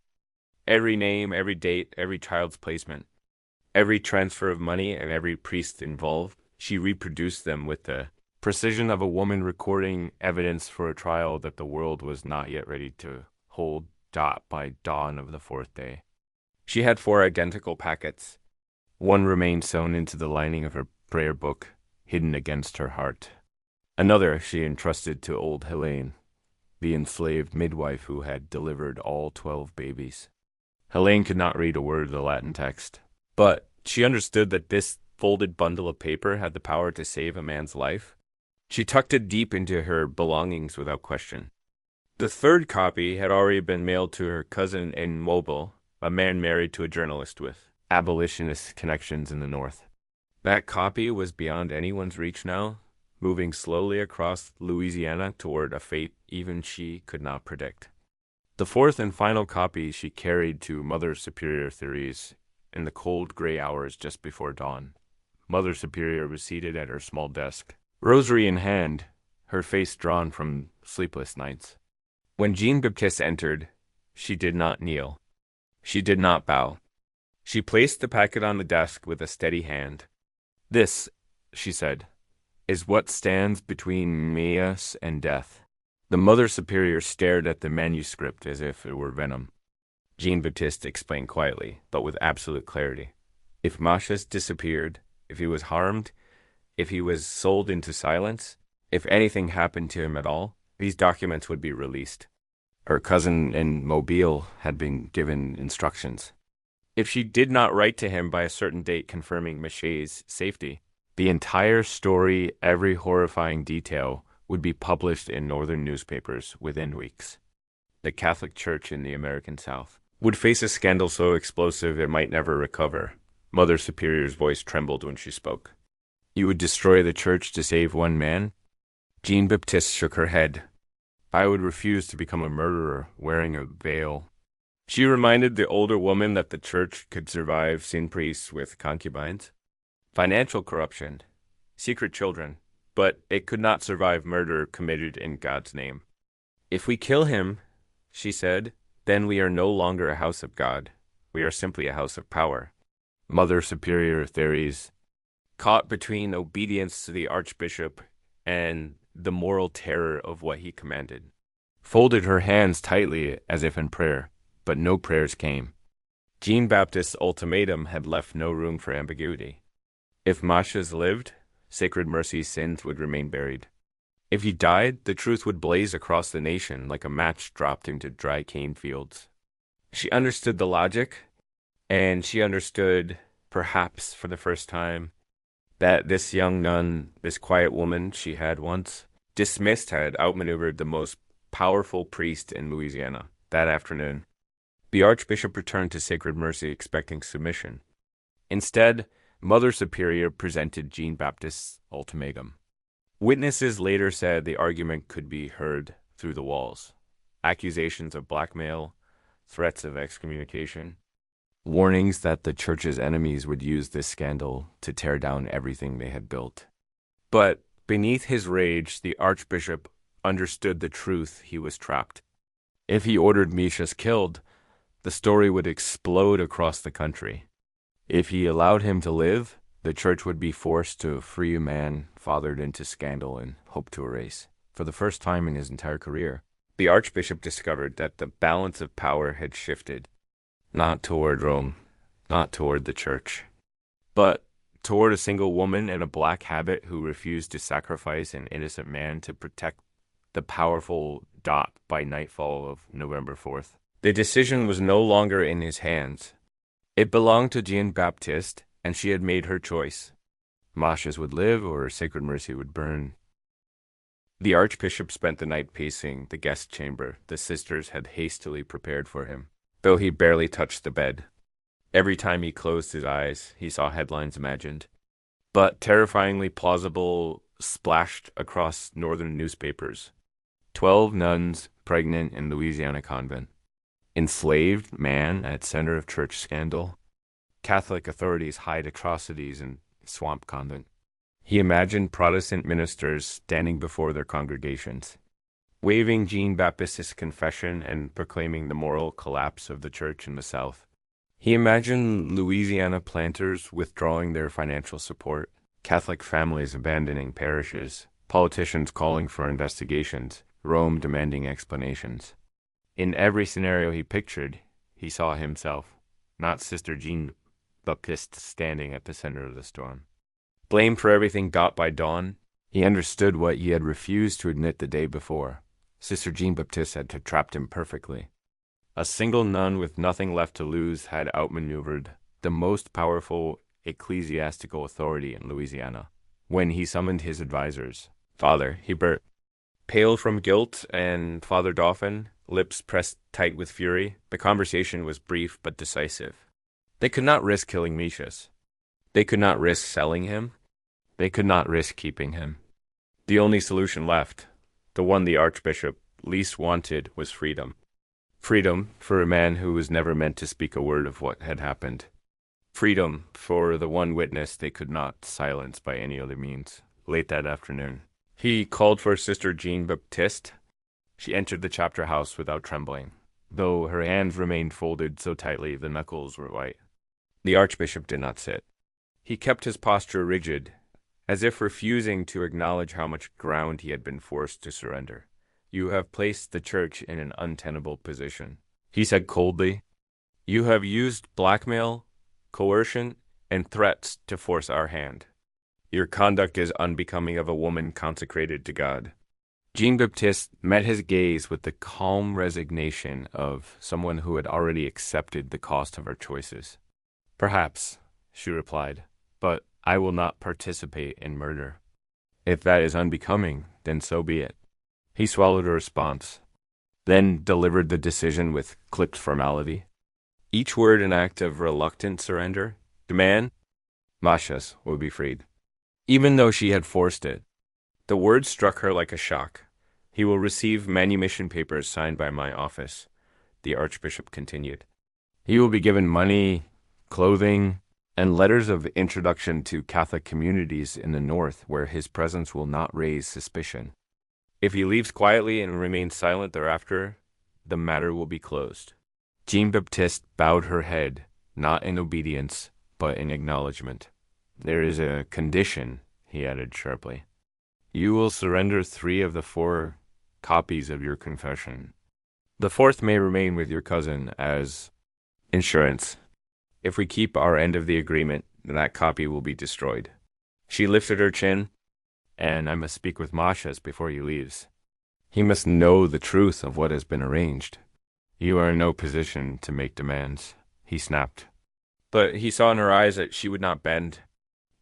Every name, every date, every child's placement, every transfer of money, and every priest involved, she reproduced them with the precision of a woman recording evidence for a trial that the world was not yet ready to hold dot by dawn of the 4th day. She had 4 identical packets. One remained sewn into the lining of her prayer book, hidden against her heart. Another she entrusted to old Helene, the enslaved midwife who had delivered all 12 babies. Helene could not read a word of the Latin text, but she understood that this folded bundle of paper had the power to save a man's life. She tucked it deep into her belongings without question. The 3rd copy had already been mailed to her cousin in Mobile, a man married to a journalist with abolitionist connections in the North. That copy was beyond anyone's reach now, moving slowly across Louisiana toward a fate even she could not predict. The 4th and final copy she carried to Mother Superior Therese in the cold gray hours just before dawn. Mother Superior was seated at her small desk, rosary in hand, her face drawn from sleepless nights. When Jean Baptiste entered, she did not kneel. She did not bow. She placed the packet on the desk with a steady hand. "This," she said, "is what stands between us and death." The Mother Superior stared at the manuscript as if it were venom. Jean Baptiste explained quietly, but with absolute clarity. If Machas disappeared, if he was harmed, if he was sold into silence, if anything happened to him at all, these documents would be released. Her cousin in Mobile had been given instructions. If she did not write to him by a certain date confirming Maché's safety, the entire story, every horrifying detail, would be published in northern newspapers within weeks. the Catholic Church in the American South, would face a scandal so explosive it might never recover. Mother Superior's voice trembled when she spoke. You would destroy the church to save one man? Jean-Baptiste shook her head. I would refuse to become a murderer wearing a veil. She reminded the older woman that the church could survive sin priests with concubines, financial corruption, secret children, but it could not survive murder committed in God's name. If we kill him, she said, then we are no longer a house of God. We are simply a house of power. Mother Superior theories, caught between obedience to the Archbishop and the moral terror of what he commanded, folded her hands tightly as if in prayer, but no prayers came. Jean-Baptiste's ultimatum had left no room for ambiguity. If Masha's lived, Sacred Mercy's sins would remain buried. If he died, the truth would blaze across the nation like a match dropped into dry cane fields. She understood the logic, and she understood, perhaps for the first time, that this young nun, this quiet woman she had once dismissed, had outmaneuvered the most powerful priest in Louisiana that afternoon. The Archbishop returned to Sacred Mercy expecting submission. Instead, Mother Superior presented Jean-Baptiste's ultimatum. Witnesses later said the argument could be heard through the walls. Accusations of blackmail, threats of excommunication, warnings that the church's enemies would use this scandal to tear down everything they had built. But beneath his rage, the Archbishop understood the truth. He was trapped. If he ordered Misha's killed, the story would explode across the country. If he allowed him to live, the church would be forced to free a man fathered into scandal and hoped to erase. For the first time in his entire career, the Archbishop discovered that the balance of power had shifted, not toward Rome, not toward the church, but toward a single woman in a black habit who refused to sacrifice an innocent man to protect the powerful dot by nightfall of November 4th. The decision was no longer in his hands. It belonged to Jean-Baptiste, and she had made her choice. Masha's would live, or Sacred Mercy would burn. The Archbishop spent the night pacing the guest chamber the sisters had hastily prepared for him, though he barely touched the bed. Every time he closed his eyes, he saw headlines imagined, but terrifyingly plausible, splashed across northern newspapers. 12 nuns pregnant in Louisiana convent. Enslaved man at center of church scandal. Catholic authorities hide atrocities in swamp convent. He imagined Protestant ministers standing before their congregations, waving Jean-Baptiste's confession and proclaiming the moral collapse of the church in the South. He imagined Louisiana planters withdrawing their financial support, Catholic families abandoning parishes, politicians calling for investigations, Rome demanding explanations. In every scenario he pictured, he saw himself, not Sister Jean-Baptiste standing at the center of the storm. Blamed for everything got by dawn, he understood what he had refused to admit the day before. Sister Jean-Baptiste had trapped him perfectly. A single nun with nothing left to lose had outmaneuvered the most powerful ecclesiastical authority in Louisiana. When he summoned his advisors, Father Hebert, pale from guilt, and Father Dauphin, lips pressed tight with fury, the conversation was brief but decisive. They could not risk killing Misha's. They could not risk selling him. They could not risk keeping him. The only solution left, the one the Archbishop least wanted, was freedom. Freedom for a man who was never meant to speak a word of what had happened. Freedom for the one witness they could not silence by any other means. Late that afternoon, he called for Sister Jean-Baptiste. She entered the chapter house without trembling, though her hands remained folded so tightly the knuckles were white. The Archbishop did not sit. He kept his posture rigid, as if refusing to acknowledge how much ground he had been forced to surrender. You have placed the church in an untenable position, he said coldly. You have used blackmail, coercion, and threats to force our hand. Your conduct is unbecoming of a woman consecrated to God. Jean-Baptiste met his gaze with the calm resignation of someone who had already accepted the cost of her choices. Perhaps, she replied, but I will not participate in murder. If that is unbecoming, then so be it. He swallowed a response. then delivered the decision with clipped formality. Each word an act of reluctant surrender. Demand, Masha's will be freed. Even though she had forced it, the words struck her like a shock. He will receive manumission papers signed by my office, the Archbishop continued. He will be given money, clothing, and letters of introduction to Catholic communities in the north where his presence will not raise suspicion. If he leaves quietly and remains silent thereafter, the matter will be closed. Jean-Baptiste bowed her head, not in obedience, but in acknowledgement. There is a condition, he added sharply. You will surrender 3 of the 4 copies of your confession. The 4th may remain with your cousin as insurance. If we keep our end of the agreement, that copy will be destroyed. She lifted her chin, and I must speak with Masha's before he leaves. He must know the truth of what has been arranged. You are in no position to make demands, he snapped. But he saw in her eyes that she would not bend,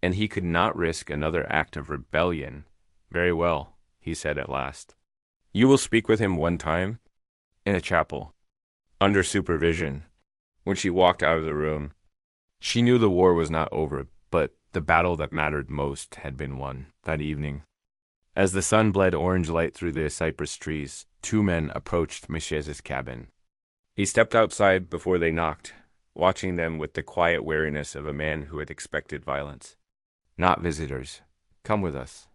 and he could not risk another act of rebellion. Very well, he said at last. You will speak with him one time, in a chapel, under supervision. When she walked out of the room, she knew the war was not over, but the battle that mattered most had been won that evening. As the sun bled orange light through the cypress trees, 2 men approached Michez's cabin. He stepped outside before they knocked, watching them with the quiet wariness of a man who had expected violence. Not visitors. Come with us,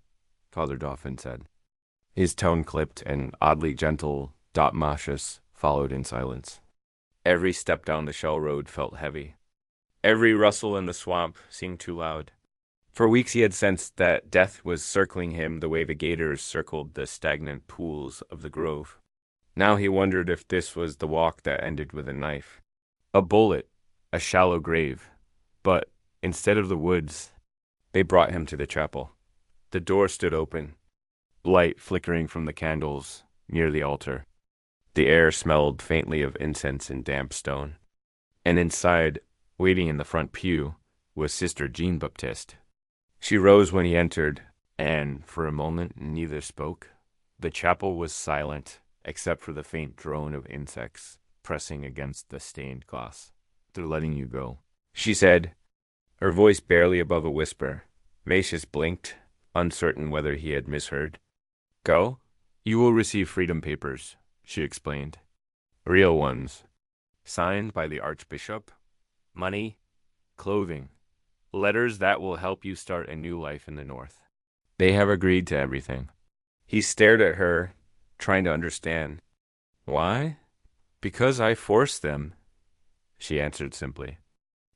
Father Dauphin said. His tone clipped, and oddly gentle Dot Machus followed in silence. Every step down the shell road felt heavy. Every rustle in the swamp seemed too loud. For weeks he had sensed that death was circling him the way the gators circled the stagnant pools of the grove. Now he wondered if this was the walk that ended with a knife. A bullet, a shallow grave. But instead of the woods, they brought him to the chapel. The door stood open, light flickering from the candles near the altar. The air smelled faintly of incense and damp stone. And inside, waiting in the front pew, was Sister Jean-Baptiste. She rose when he entered, and for a moment neither spoke. The chapel was silent, except for the faint drone of insects pressing against the stained glass. They're letting you go, she said, her voice barely above a whisper. Macius blinked, uncertain whether he had misheard. Go? You will receive freedom papers, she explained. Real ones. Signed by the Archbishop. Money. Clothing. Letters that will help you start a new life in the north. They have agreed to everything. He stared at her, trying to understand. Why? Because I forced them, she answered simply.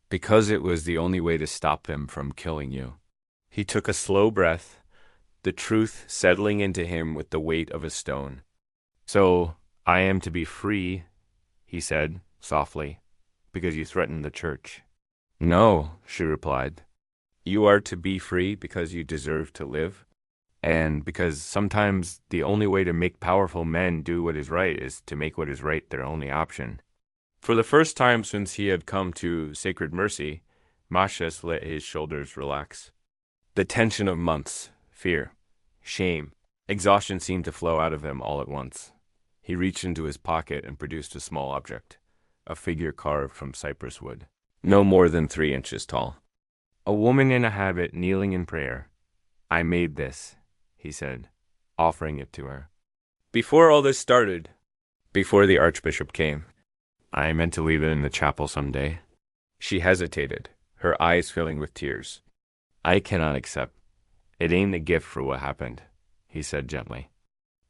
Because it was the only way to stop them from killing you. He took a slow breath, the truth settling into him with the weight of a stone. So, I am to be free, he said, softly, because you threatened the church. No, she replied. You are to be free because you deserve to live, and because sometimes the only way to make powerful men do what is right is to make what is right their only option. For the first time since he had come to Sacred Mercy, Machus let his shoulders relax. The tension of months, fear, shame, exhaustion seemed to flow out of him all at once. He reached into his pocket and produced a small object, a figure carved from cypress wood, no more than 3 inches tall. A woman in a habit kneeling in prayer. I made this, he said, offering it to her. Before all this started, before the Archbishop came, I meant to leave it in the chapel someday. She hesitated, her eyes filling with tears. I cannot accept. It ain't a gift for what happened, he said gently.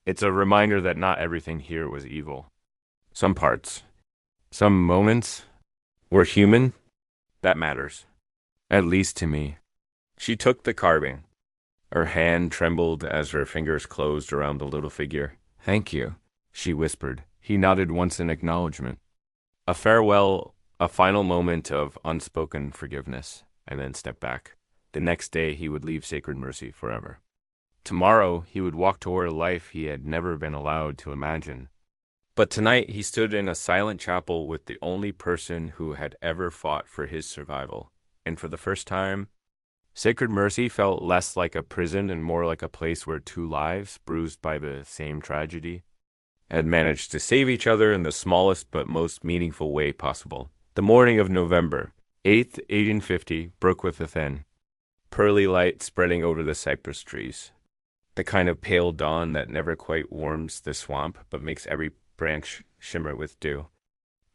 It's a reminder that not everything here was evil. Some parts, some moments, were human. That matters. At least to me. She took the carving. Her hand trembled as her fingers closed around the little figure. Thank you, she whispered. He nodded once in acknowledgement. A farewell, a final moment of unspoken forgiveness, and then stepped back. The next day he would leave Sacred Mercy forever. Tomorrow he would walk toward a life he had never been allowed to imagine. But tonight he stood in a silent chapel with the only person who had ever fought for his survival. And for the first time, Sacred Mercy felt less like a prison and more like a place where 2 lives, bruised by the same tragedy, had managed to save each other in the smallest but most meaningful way possible. The morning of November 8th, 1850, broke with a thin, pearly light spreading over the cypress trees. The kind of pale dawn that never quite warms the swamp, but makes every branch shimmer with dew.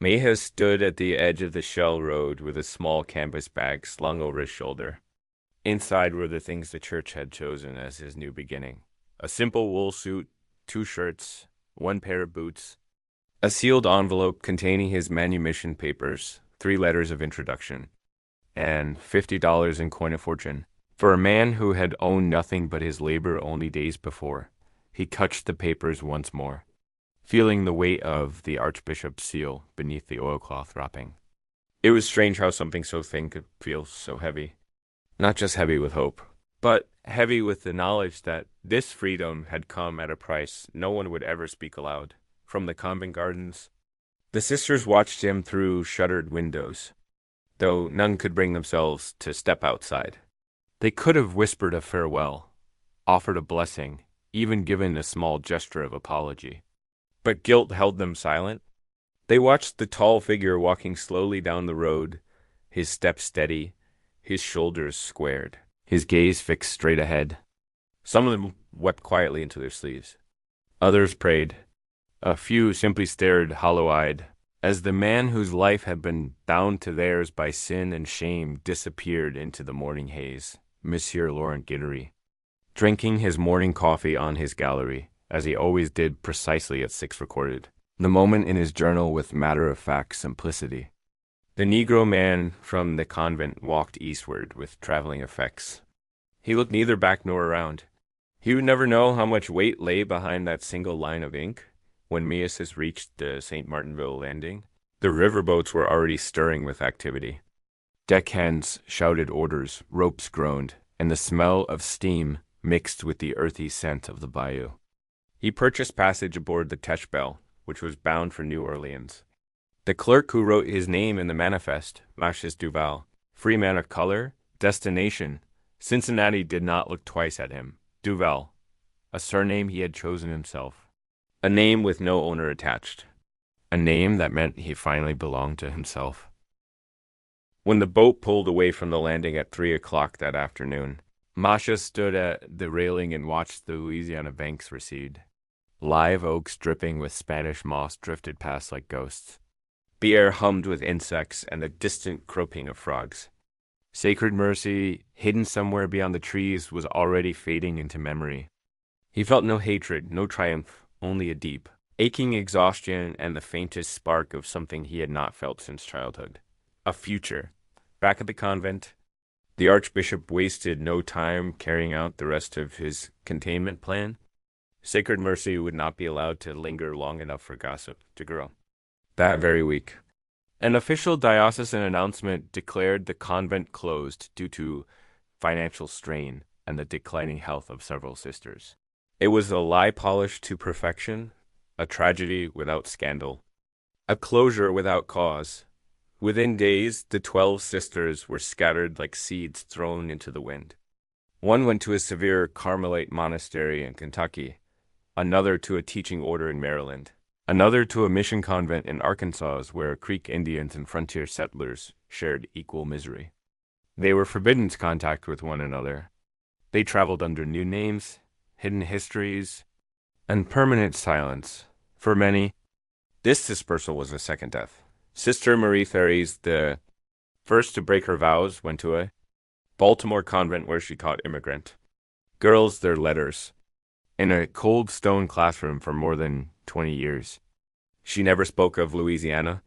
Mayha stood at the edge of the shell road with a small canvas bag slung over his shoulder. Inside were the things the church had chosen as his new beginning. A simple wool suit, 2 shirts, 1 pair of boots, a sealed envelope containing his manumission papers, 3 letters of introduction, and $50 in coin of fortune. For a man who had owned nothing but his labor only days before, he touched the papers once more, feeling the weight of the Archbishop's seal beneath the oilcloth wrapping. It was strange how something so thin could feel so heavy. Not just heavy with hope, but heavy with the knowledge that this freedom had come at a price no one would ever speak aloud. From the convent gardens, the sisters watched him through shuttered windows, though none could bring themselves to step outside. They could have whispered a farewell, offered a blessing, even given a small gesture of apology. But guilt held them silent. They watched the tall figure walking slowly down the road, his step steady, his shoulders squared, his gaze fixed straight ahead. Some of them wept quietly into their sleeves. Others prayed. A few simply stared hollow-eyed, as the man whose life had been bound to theirs by sin and shame disappeared into the morning haze. Monsieur Laurent Guittery, drinking his morning coffee on his gallery, as he always did precisely at 6 recorded, the moment in his journal with matter-of-fact simplicity. The Negro man from the convent walked eastward with traveling effects. He looked neither back nor around. He would never know how much weight lay behind that single line of ink. When Miesis reached the St. Martinville landing, the riverboats were already stirring with activity. Deckhands shouted orders, ropes groaned, and the smell of steam mixed with the earthy scent of the bayou. He purchased passage aboard the Teche Belle, which was bound for New Orleans. The clerk who wrote his name in the manifest, Marchis Duval, free man of color, destination, Cincinnati, did not look twice at him. Duval, a surname he had chosen himself. A name with no owner attached. A name that meant he finally belonged to himself. When the boat pulled away from the landing at 3 o'clock that afternoon, Masha stood at the railing and watched the Louisiana banks recede. Live oaks dripping with Spanish moss drifted past like ghosts. The air hummed with insects and the distant croaking of frogs. Sacred Mercy, hidden somewhere beyond the trees, was already fading into memory. He felt no hatred, no triumph, only a deep, aching exhaustion and the faintest spark of something he had not felt since childhood. A future. Back at the convent, the Archbishop wasted no time carrying out the rest of his containment plan. Sacred Mercy would not be allowed to linger long enough for gossip to grow. That very week, an official diocesan announcement declared the convent closed due to financial strain and the declining health of several sisters. It was a lie polished to perfection, a tragedy without scandal, a closure without cause. Within days, the 12 sisters were scattered like seeds thrown into the wind. One went to a severe Carmelite monastery in Kentucky, another to a teaching order in Maryland, another to a mission convent in Arkansas where Creek Indians and frontier settlers shared equal misery. They were forbidden to contact with one another. They traveled under new names, hidden histories, and permanent silence. For many, this dispersal was a second death. Sister Marie Therese, the first to break her vows, went to a Baltimore convent where she taught immigrant girls their letters in a cold stone classroom for more than 20 years. She never spoke of Louisiana.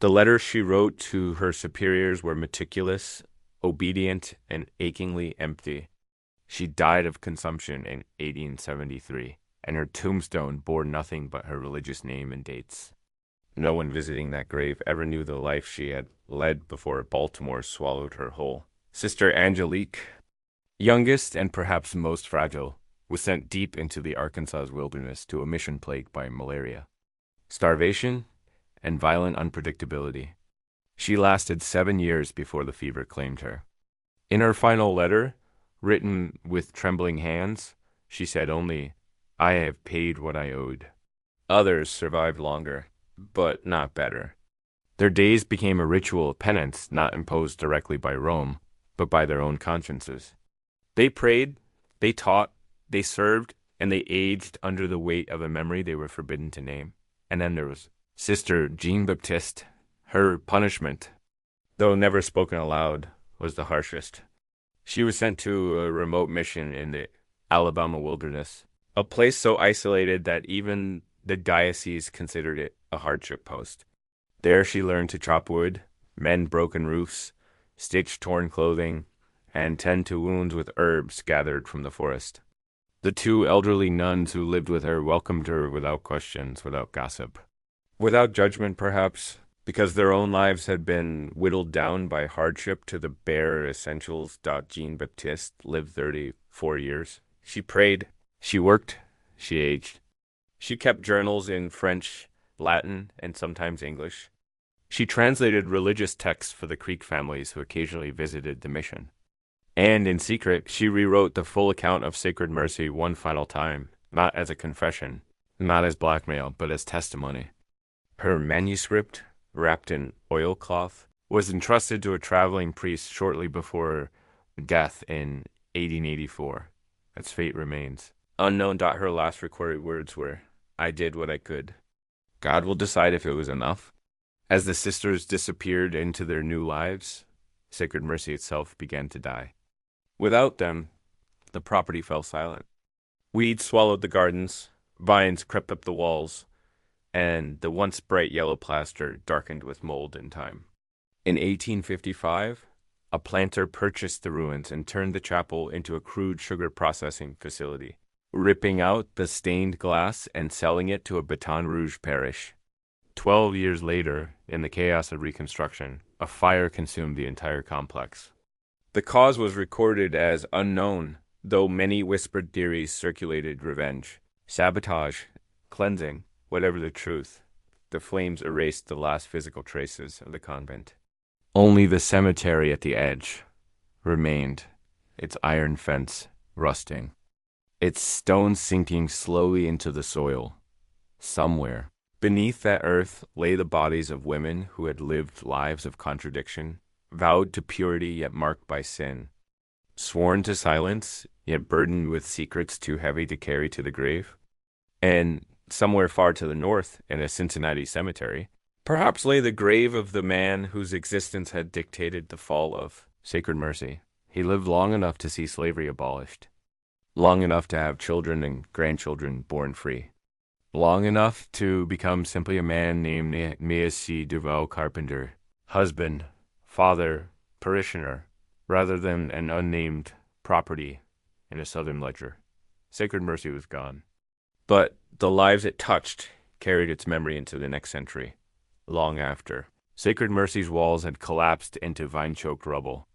The letters she wrote to her superiors were meticulous, obedient, and achingly empty. She died of consumption in 1873, and her tombstone bore nothing but her religious name and dates. No one visiting that grave ever knew the life she had led before Baltimore swallowed her whole. Sister Angelique, youngest and perhaps most fragile, was sent deep into the Arkansas wilderness to a mission plagued by malaria, starvation, and violent unpredictability. She lasted 7 years before the fever claimed her. In her final letter, written with trembling hands, she said only, "I have paid what I owed." Others survived longer, but not better. Their days became a ritual of penance not imposed directly by Rome, but by their own consciences. They prayed, they taught, they served, and they aged under the weight of a memory they were forbidden to name. And then there was Sister Jean Baptiste. Her punishment, though never spoken aloud, was the harshest. She was sent to a remote mission in the Alabama wilderness, a place so isolated that even the diocese considered it a hardship post. There she learned to chop wood, mend broken roofs, stitch torn clothing, and tend to wounds with herbs gathered from the forest. The two elderly nuns who lived with her welcomed her without questions, without gossip. Without judgment, perhaps, because their own lives had been whittled down by hardship to the bare essentials. Jean Baptiste lived 34 years. She prayed, she worked, she aged. She kept journals in French, Latin, and sometimes English. She translated religious texts for the Creek families who occasionally visited the mission. And in secret, she rewrote the full account of Sacred Mercy one final time, not as a confession, not as blackmail, but as testimony. Her manuscript, wrapped in oilcloth, was entrusted to a traveling priest shortly before her death in 1884. Its fate remains. Unknown. Her last recorded words were, "I did what I could. God will decide if it was enough." As the sisters disappeared into their new lives, Sacred Mercy itself began to die. Without them, the property fell silent. Weeds swallowed the gardens, vines crept up the walls, and the once bright yellow plaster darkened with mold in time. In 1855, a planter purchased the ruins and turned the chapel into a crude sugar processing facility, ripping out the stained glass and selling it to a Baton Rouge parish. 12 years later, in the chaos of reconstruction, a fire consumed the entire complex. The cause was recorded as unknown, though many whispered theories circulated: revenge, sabotage, cleansing. Whatever the truth, the flames erased the last physical traces of the convent. Only the cemetery at the edge remained, its iron fence rusting, its stones sinking slowly into the soil. Somewhere beneath that earth lay the bodies of women who had lived lives of contradiction, vowed to purity yet marked by sin, sworn to silence yet burdened with secrets too heavy to carry to the grave. And somewhere far to the north, in a Cincinnati cemetery, perhaps lay the grave of the man whose existence had dictated the fall of Sacred Mercy. He lived long enough to see slavery abolished, long enough to have children and grandchildren born free, long enough to become simply a man named Miesi Duval Carpenter, husband, father, parishioner, rather than an unnamed property in a southern ledger. Sacred Mercy was gone. But the lives it touched carried its memory into the next century. Long after, Sacred Mercy's walls had collapsed into vine-choked rubble.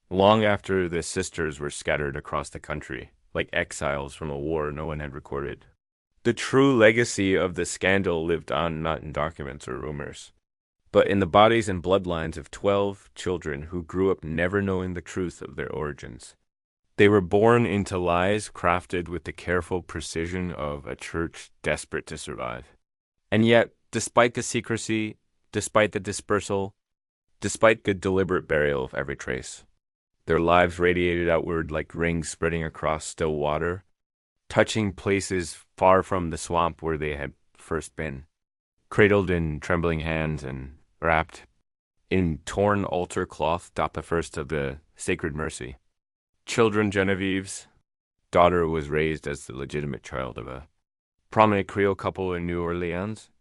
Long after the sisters were scattered across the country, like exiles from a war no one had recorded. The true legacy of the scandal lived on not in documents or rumors, but in the bodies and bloodlines of 12 children who grew up never knowing the truth of their origins. They were born into lies crafted with the careful precision of a church desperate to survive. And yet, despite the secrecy, despite the dispersal, despite the deliberate burial of every trace, their lives radiated outward like rings spreading across still water, touching places far from the swamp where they had first been, cradled in trembling hands and wrapped in torn altar cloth. The first of the Sacred Mercy. Children Genevieve's daughter was raised as the legitimate child of a prominent Creole couple in New Orleans.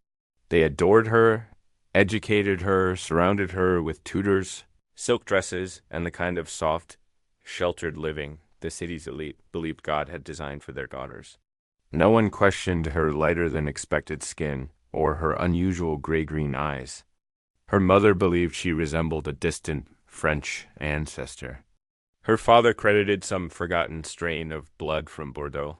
They adored her, educated her, surrounded her with tutors, silk dresses, and the kind of soft, sheltered living the city's elite believed God had designed for their daughters. No one questioned her lighter than expected skin or her unusual gray-green eyes. Her mother believed she resembled a distant French ancestor. Her father credited some forgotten strain of blood from Bordeaux.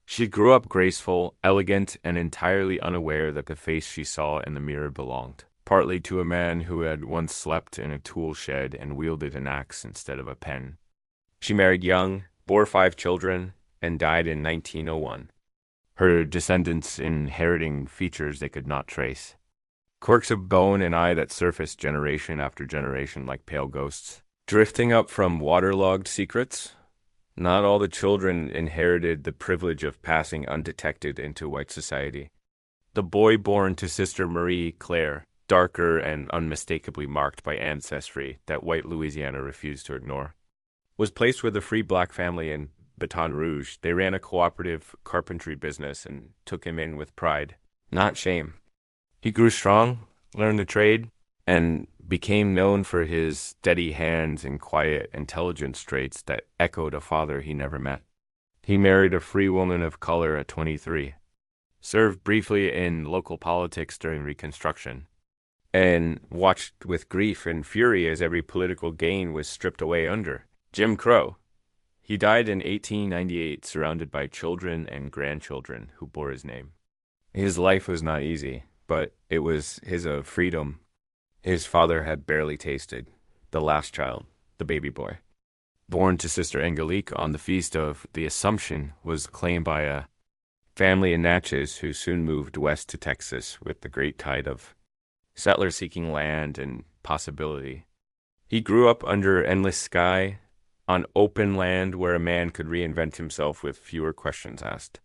She grew up graceful, elegant, and entirely unaware that the face she saw in the mirror belonged, partly to a man who had once slept in a tool shed and wielded an axe instead of a pen. She married young, bore 5 children, and died in 1901. her descendants inheriting features they could not trace. Quirks of bone and eye that surfaced generation after generation like pale ghosts. Drifting up from waterlogged secrets, not all the children inherited the privilege of passing undetected into white society. The boy born to Sister Marie Claire, darker and unmistakably marked by ancestry that white Louisiana refused to ignore, was placed with a free black family in Baton Rouge. They ran a cooperative carpentry business and took him in with pride, not shame. He grew strong, learned the trade, and became known for his steady hands and quiet intelligence traits that echoed a father he never met. He married a free woman of color at 23, served briefly in local politics during Reconstruction, and watched with grief and fury as every political gain was stripped away under Jim Crow. He died in 1898, surrounded by children and grandchildren who bore his name. His life was not easy, but it was his of freedom his father had barely tasted, the last child, the baby boy. Born to Sister Angelique on the feast of the Assumption, was claimed by a family in Natchez who soon moved west to Texas with the great tide of settlers seeking land and possibility. He grew up under endless sky, on open land where a man could reinvent himself with fewer questions asked.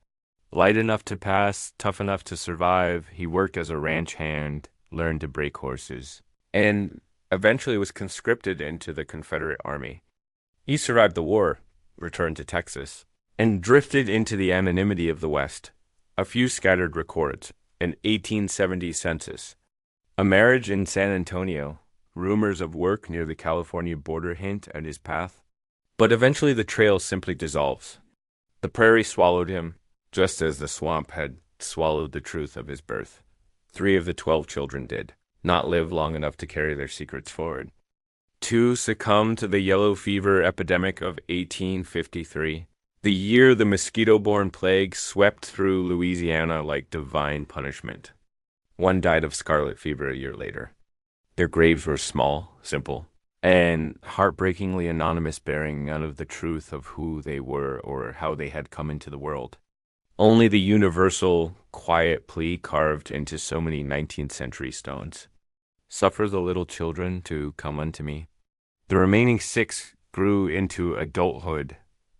Light enough to pass, tough enough to survive, he worked as a ranch hand, learned to break horses, and eventually was conscripted into the Confederate Army. He survived the war, returned to Texas, and drifted into the anonymity of the West. A few scattered records, an 1870 census, a marriage in San Antonio, rumors of work near the California border hint at his path. But eventually the trail simply dissolves. The prairie swallowed him, just as the swamp had swallowed the truth of his birth. 3 of the 12 children did not live long enough to carry their secrets forward. 2 succumbed to the yellow fever epidemic of 1853, the year the mosquito-borne plague swept through Louisiana like divine punishment. 1 died of scarlet fever a year later. Their graves were small, simple, and heartbreakingly anonymous, bearing none of the truth of who they were or how they had come into the world. Only the universal, quiet plea carved into so many 19th century stones. Suffer the little children to come unto me. The remaining 6 grew into adulthood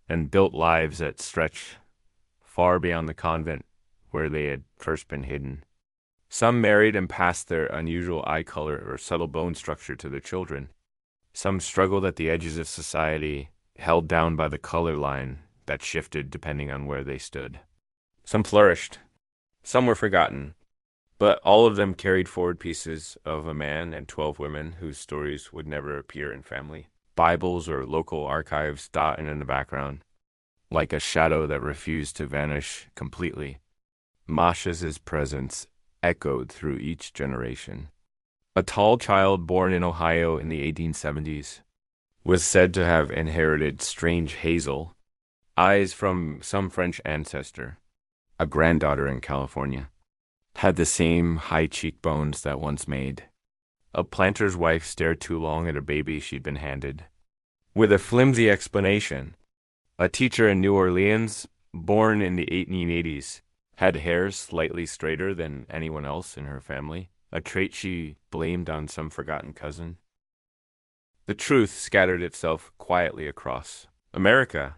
and built lives that stretch far beyond the convent where they had first been hidden. Some married and passed their unusual eye color or subtle bone structure to their children. Some struggled at the edges of society, held down by the color line that shifted depending on where they stood. Some flourished. Some were forgotten. But all of them carried forward pieces of a man and 12 women whose stories would never appear in family. Bibles or local archives dotted in the background, like a shadow that refused to vanish completely. Masha's presence echoed through each generation. A tall child born in Ohio in the 1870s was said to have inherited strange hazel, eyes from some French ancestor. A granddaughter in California had the same high cheekbones that once made. A planter's wife stared too long at a baby she'd been handed. With a flimsy explanation, a teacher in New Orleans, born in the 1880s, had hair slightly straighter than anyone else in her family, a trait she blamed on some forgotten cousin. The truth scattered itself quietly across America.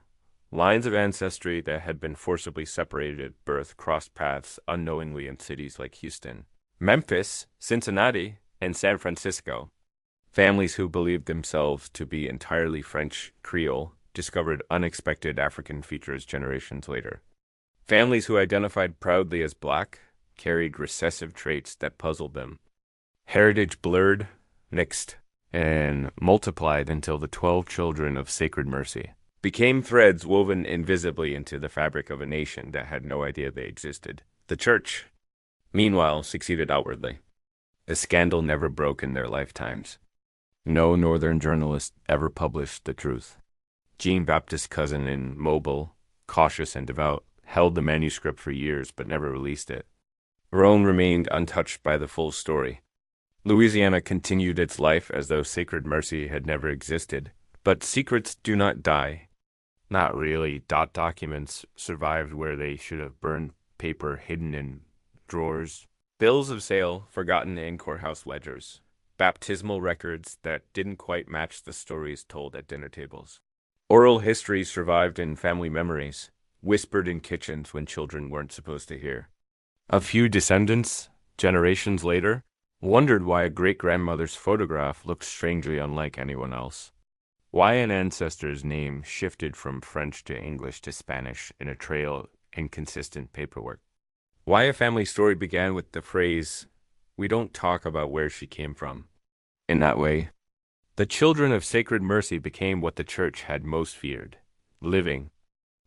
Lines of ancestry that had been forcibly separated at birth crossed paths unknowingly in cities like Houston, Memphis, Cincinnati, and San Francisco. Families who believed themselves to be entirely French Creole discovered unexpected African features generations later. Families who identified proudly as black carried recessive traits that puzzled them. Heritage blurred, mixed, and multiplied until the 12 children of Sacred Mercy became threads woven invisibly into the fabric of a nation that had no idea they existed. The church, meanwhile, succeeded outwardly. A scandal never broke in their lifetimes. No northern journalist ever published the truth. Jean-Baptiste's cousin in Mobile, cautious and devout, held the manuscript for years but never released it. Rome remained untouched by the full story. Louisiana continued its life as though Sacred Mercy had never existed. But secrets do not die. Not really. Documents survived where they should have burned paper hidden in drawers, bills of sale forgotten in courthouse ledgers, baptismal records that didn't quite match the stories told at dinner tables. Oral history survived in family memories, whispered in kitchens when children weren't supposed to hear. A few descendants, generations later, wondered why a great-grandmother's photograph looked strangely unlike anyone else. Why an ancestor's name shifted from French to English to Spanish in a trail of inconsistent paperwork. Why a family story began with the phrase, "We don't talk about where she came from." In that way, the children of Sacred Mercy became what the Church had most feared, living,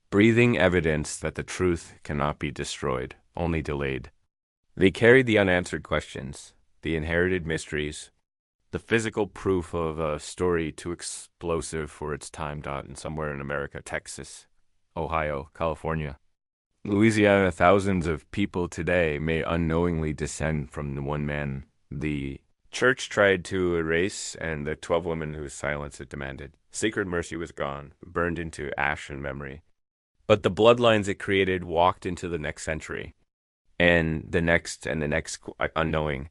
breathing evidence that the truth cannot be destroyed, only delayed. They carried the unanswered questions, the inherited mysteries, the physical proof of a story too explosive for its time. And somewhere in America, Texas, Ohio, California, Louisiana, thousands of people today may unknowingly descend from the one man the Church tried to erase and the 12 women whose silence it demanded. Sacred Mercy was gone, burned into ash and memory. But the bloodlines it created walked into the next century, and the next unknowing.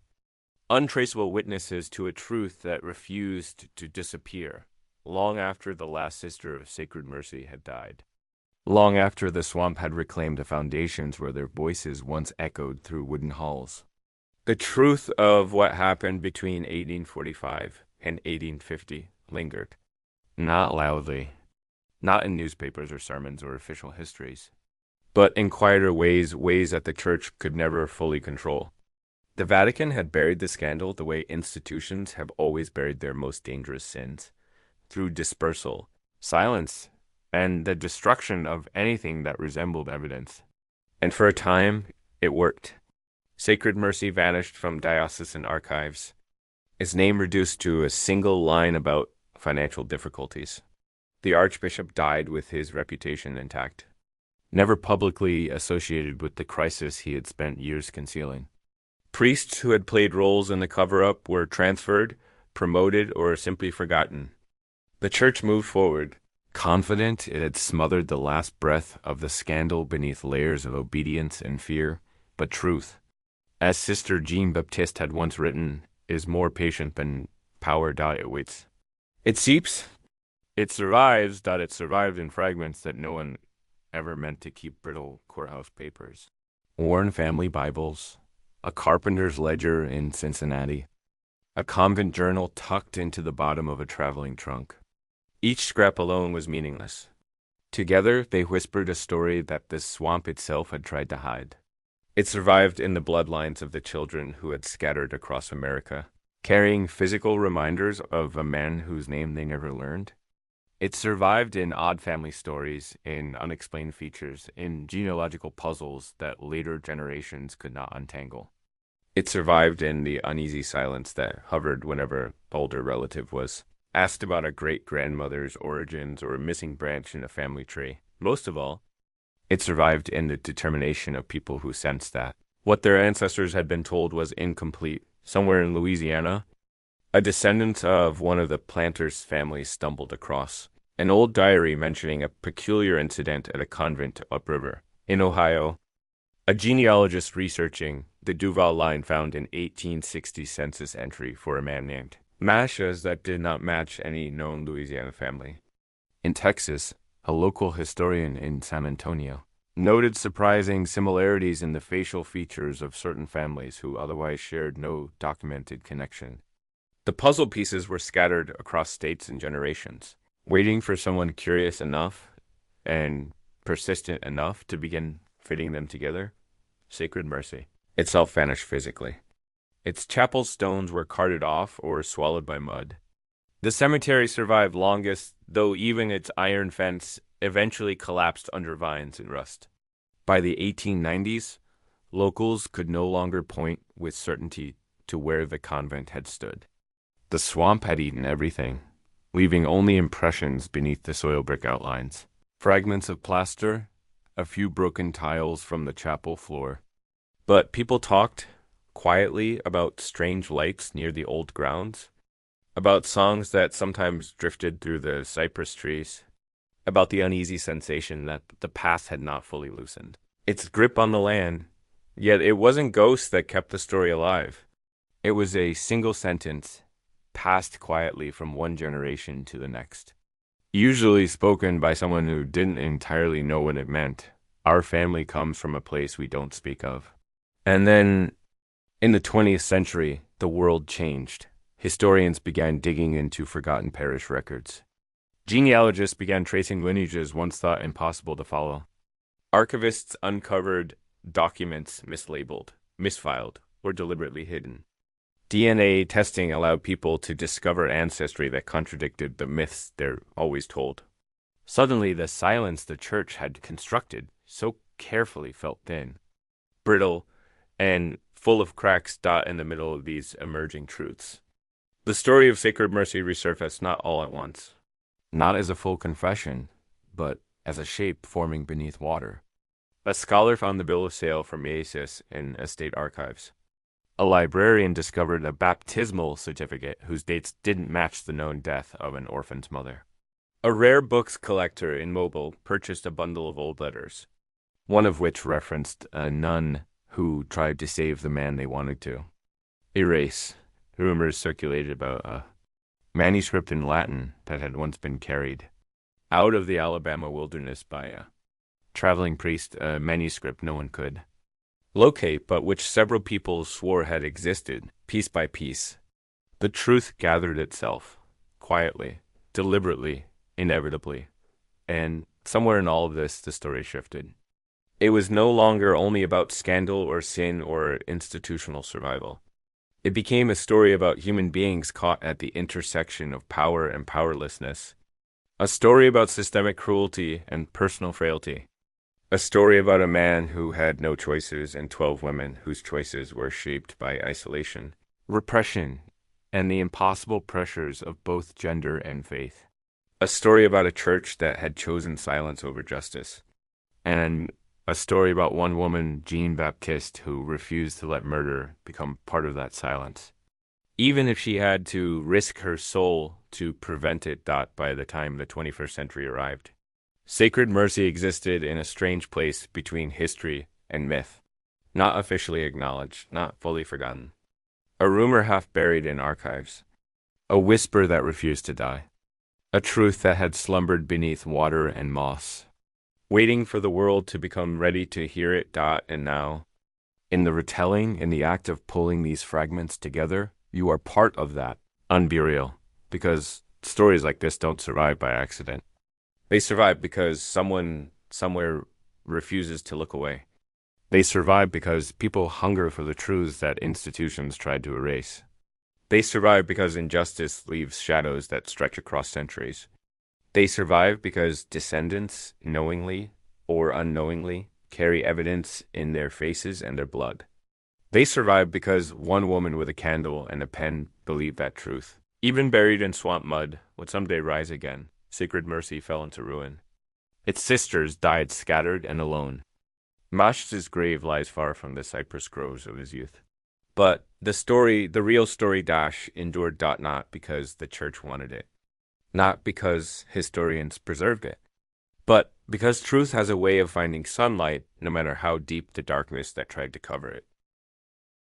Untraceable witnesses to a truth that refused to disappear, long after the last sister of Sacred Mercy had died. Long after the swamp had reclaimed the foundations where their voices once echoed through wooden halls. The truth of what happened between 1845 and 1850 lingered. Not loudly, not in newspapers or sermons or official histories, but in quieter ways that the Church could never fully control. The Vatican had buried the scandal the way institutions have always buried their most dangerous sins, through dispersal, silence, and the destruction of anything that resembled evidence. And for a time, it worked. Sacred Mercy vanished from diocesan archives, its name reduced to a single line about financial difficulties. The Archbishop died with his reputation intact, never publicly associated with the crisis he had spent years concealing. Priests who had played roles in the cover-up were transferred, promoted, or simply forgotten. The Church moved forward, confident it had smothered the last breath of the scandal beneath layers of obedience and fear, but truth, as Sister Jean-Baptiste had once written, is more patient than power. It waits. It seeps, it survives. It survived in fragments that no one ever meant to keep brittle courthouse papers. Worn family Bibles, a carpenter's ledger in Cincinnati, a convent journal tucked into the bottom of a traveling trunk. Each scrap alone was meaningless. Together, they whispered a story that the swamp itself had tried to hide. It survived in the bloodlines of the children who had scattered across America, carrying physical reminders of a man whose name they never learned. It survived in odd family stories, in unexplained features, in genealogical puzzles that later generations could not untangle. It survived in the uneasy silence that hovered whenever an older relative was asked about a great-grandmother's origins or a missing branch in a family tree. Most of all, it survived in the determination of people who sensed that what their ancestors had been told was incomplete. Somewhere in Louisiana, a descendant of one of the planters' families stumbled across an old diary mentioning a peculiar incident at a convent upriver. In Ohio, a genealogist researching the Duval line found an 1860 census entry for a man named Mashas that did not match any known Louisiana family. In Texas, a local historian in San Antonio noted surprising similarities in the facial features of certain families who otherwise shared no documented connection. The puzzle pieces were scattered across states and generations, waiting for someone curious enough and persistent enough to begin fitting them together. Sacred Mercy itself vanished physically. Its chapel stones were carted off or swallowed by mud. The cemetery survived longest, though even its iron fence eventually collapsed under vines and rust. By the 1890s, locals could no longer point with certainty to where the convent had stood. The swamp had eaten everything, leaving only impressions beneath the soil brick outlines. Fragments of plaster, a few broken tiles from the chapel floor. But people talked quietly about strange lights near the old grounds, about songs that sometimes drifted through the cypress trees, about the uneasy sensation that the past had not fully loosened. its grip on the land. Yet it wasn't ghosts that kept the story alive. It was a single sentence, passed quietly from one generation to the next, usually spoken by someone who didn't entirely know what it meant. Our family comes from a place we don't speak of. And then, in the 20th century, the world changed. Historians began digging into forgotten parish records. Genealogists began tracing lineages once thought impossible to follow. Archivists uncovered documents mislabeled, misfiled, or deliberately hidden. DNA testing allowed people to discover ancestry that contradicted the myths they're always told. Suddenly, the silence the church had constructed so carefully felt thin, brittle, and full of cracks dot in the middle of these emerging truths. The story of Sacred Mercy resurfaced not all at once, not as a full confession, but as a shape forming beneath water. A scholar found the bill of sale from Measis in estate archives. A librarian discovered a baptismal certificate whose dates didn't match the known death of an orphan's mother. A rare books collector in Mobile purchased a bundle of old letters, one of which referenced a nun who tried to save the man they wanted to erase. Rumors circulated about a manuscript in Latin that had once been carried out of the Alabama wilderness by a traveling priest, a manuscript no one could locate, but which several people swore had existed, piece by piece. The truth gathered itself, quietly, deliberately, inevitably. And somewhere in all of this, the story shifted. It was no longer only about scandal or sin or institutional survival. It became a story about human beings caught at the intersection of power and powerlessness. A story about systemic cruelty and personal frailty. A story about a man who had no choices and 12 women whose choices were shaped by isolation, repression, and the impossible pressures of both gender and faith. A story about a church that had chosen silence over justice. And a story about one woman, Jean Baptiste, who refused to let murder become part of that silence, even if she had to risk her soul to prevent it. By the time the 21st century arrived, Sacred Mercy existed in a strange place between history and myth, not officially acknowledged, not fully forgotten. A rumor half buried in archives, a whisper that refused to die, a truth that had slumbered beneath water and moss, waiting for the world to become ready to hear it. And now, in the retelling, in the act of pulling these fragments together, you are part of that unburial, because stories like this don't survive by accident. They survive because someone somewhere refuses to look away. They survive because people hunger for the truths that institutions tried to erase. They survive because injustice leaves shadows that stretch across centuries. They survive because descendants, knowingly or unknowingly, carry evidence in their faces and their blood. They survive because one woman with a candle and a pen believed that truth. Even buried in swamp mud, would someday rise again. Sacred Mercy fell into ruin. Its sisters died scattered and alone. Mash's grave lies far from the cypress groves of his youth. But the real story endured. Not because the church wanted it, not because historians preserved it, but because truth has a way of finding sunlight no matter how deep the darkness that tried to cover it.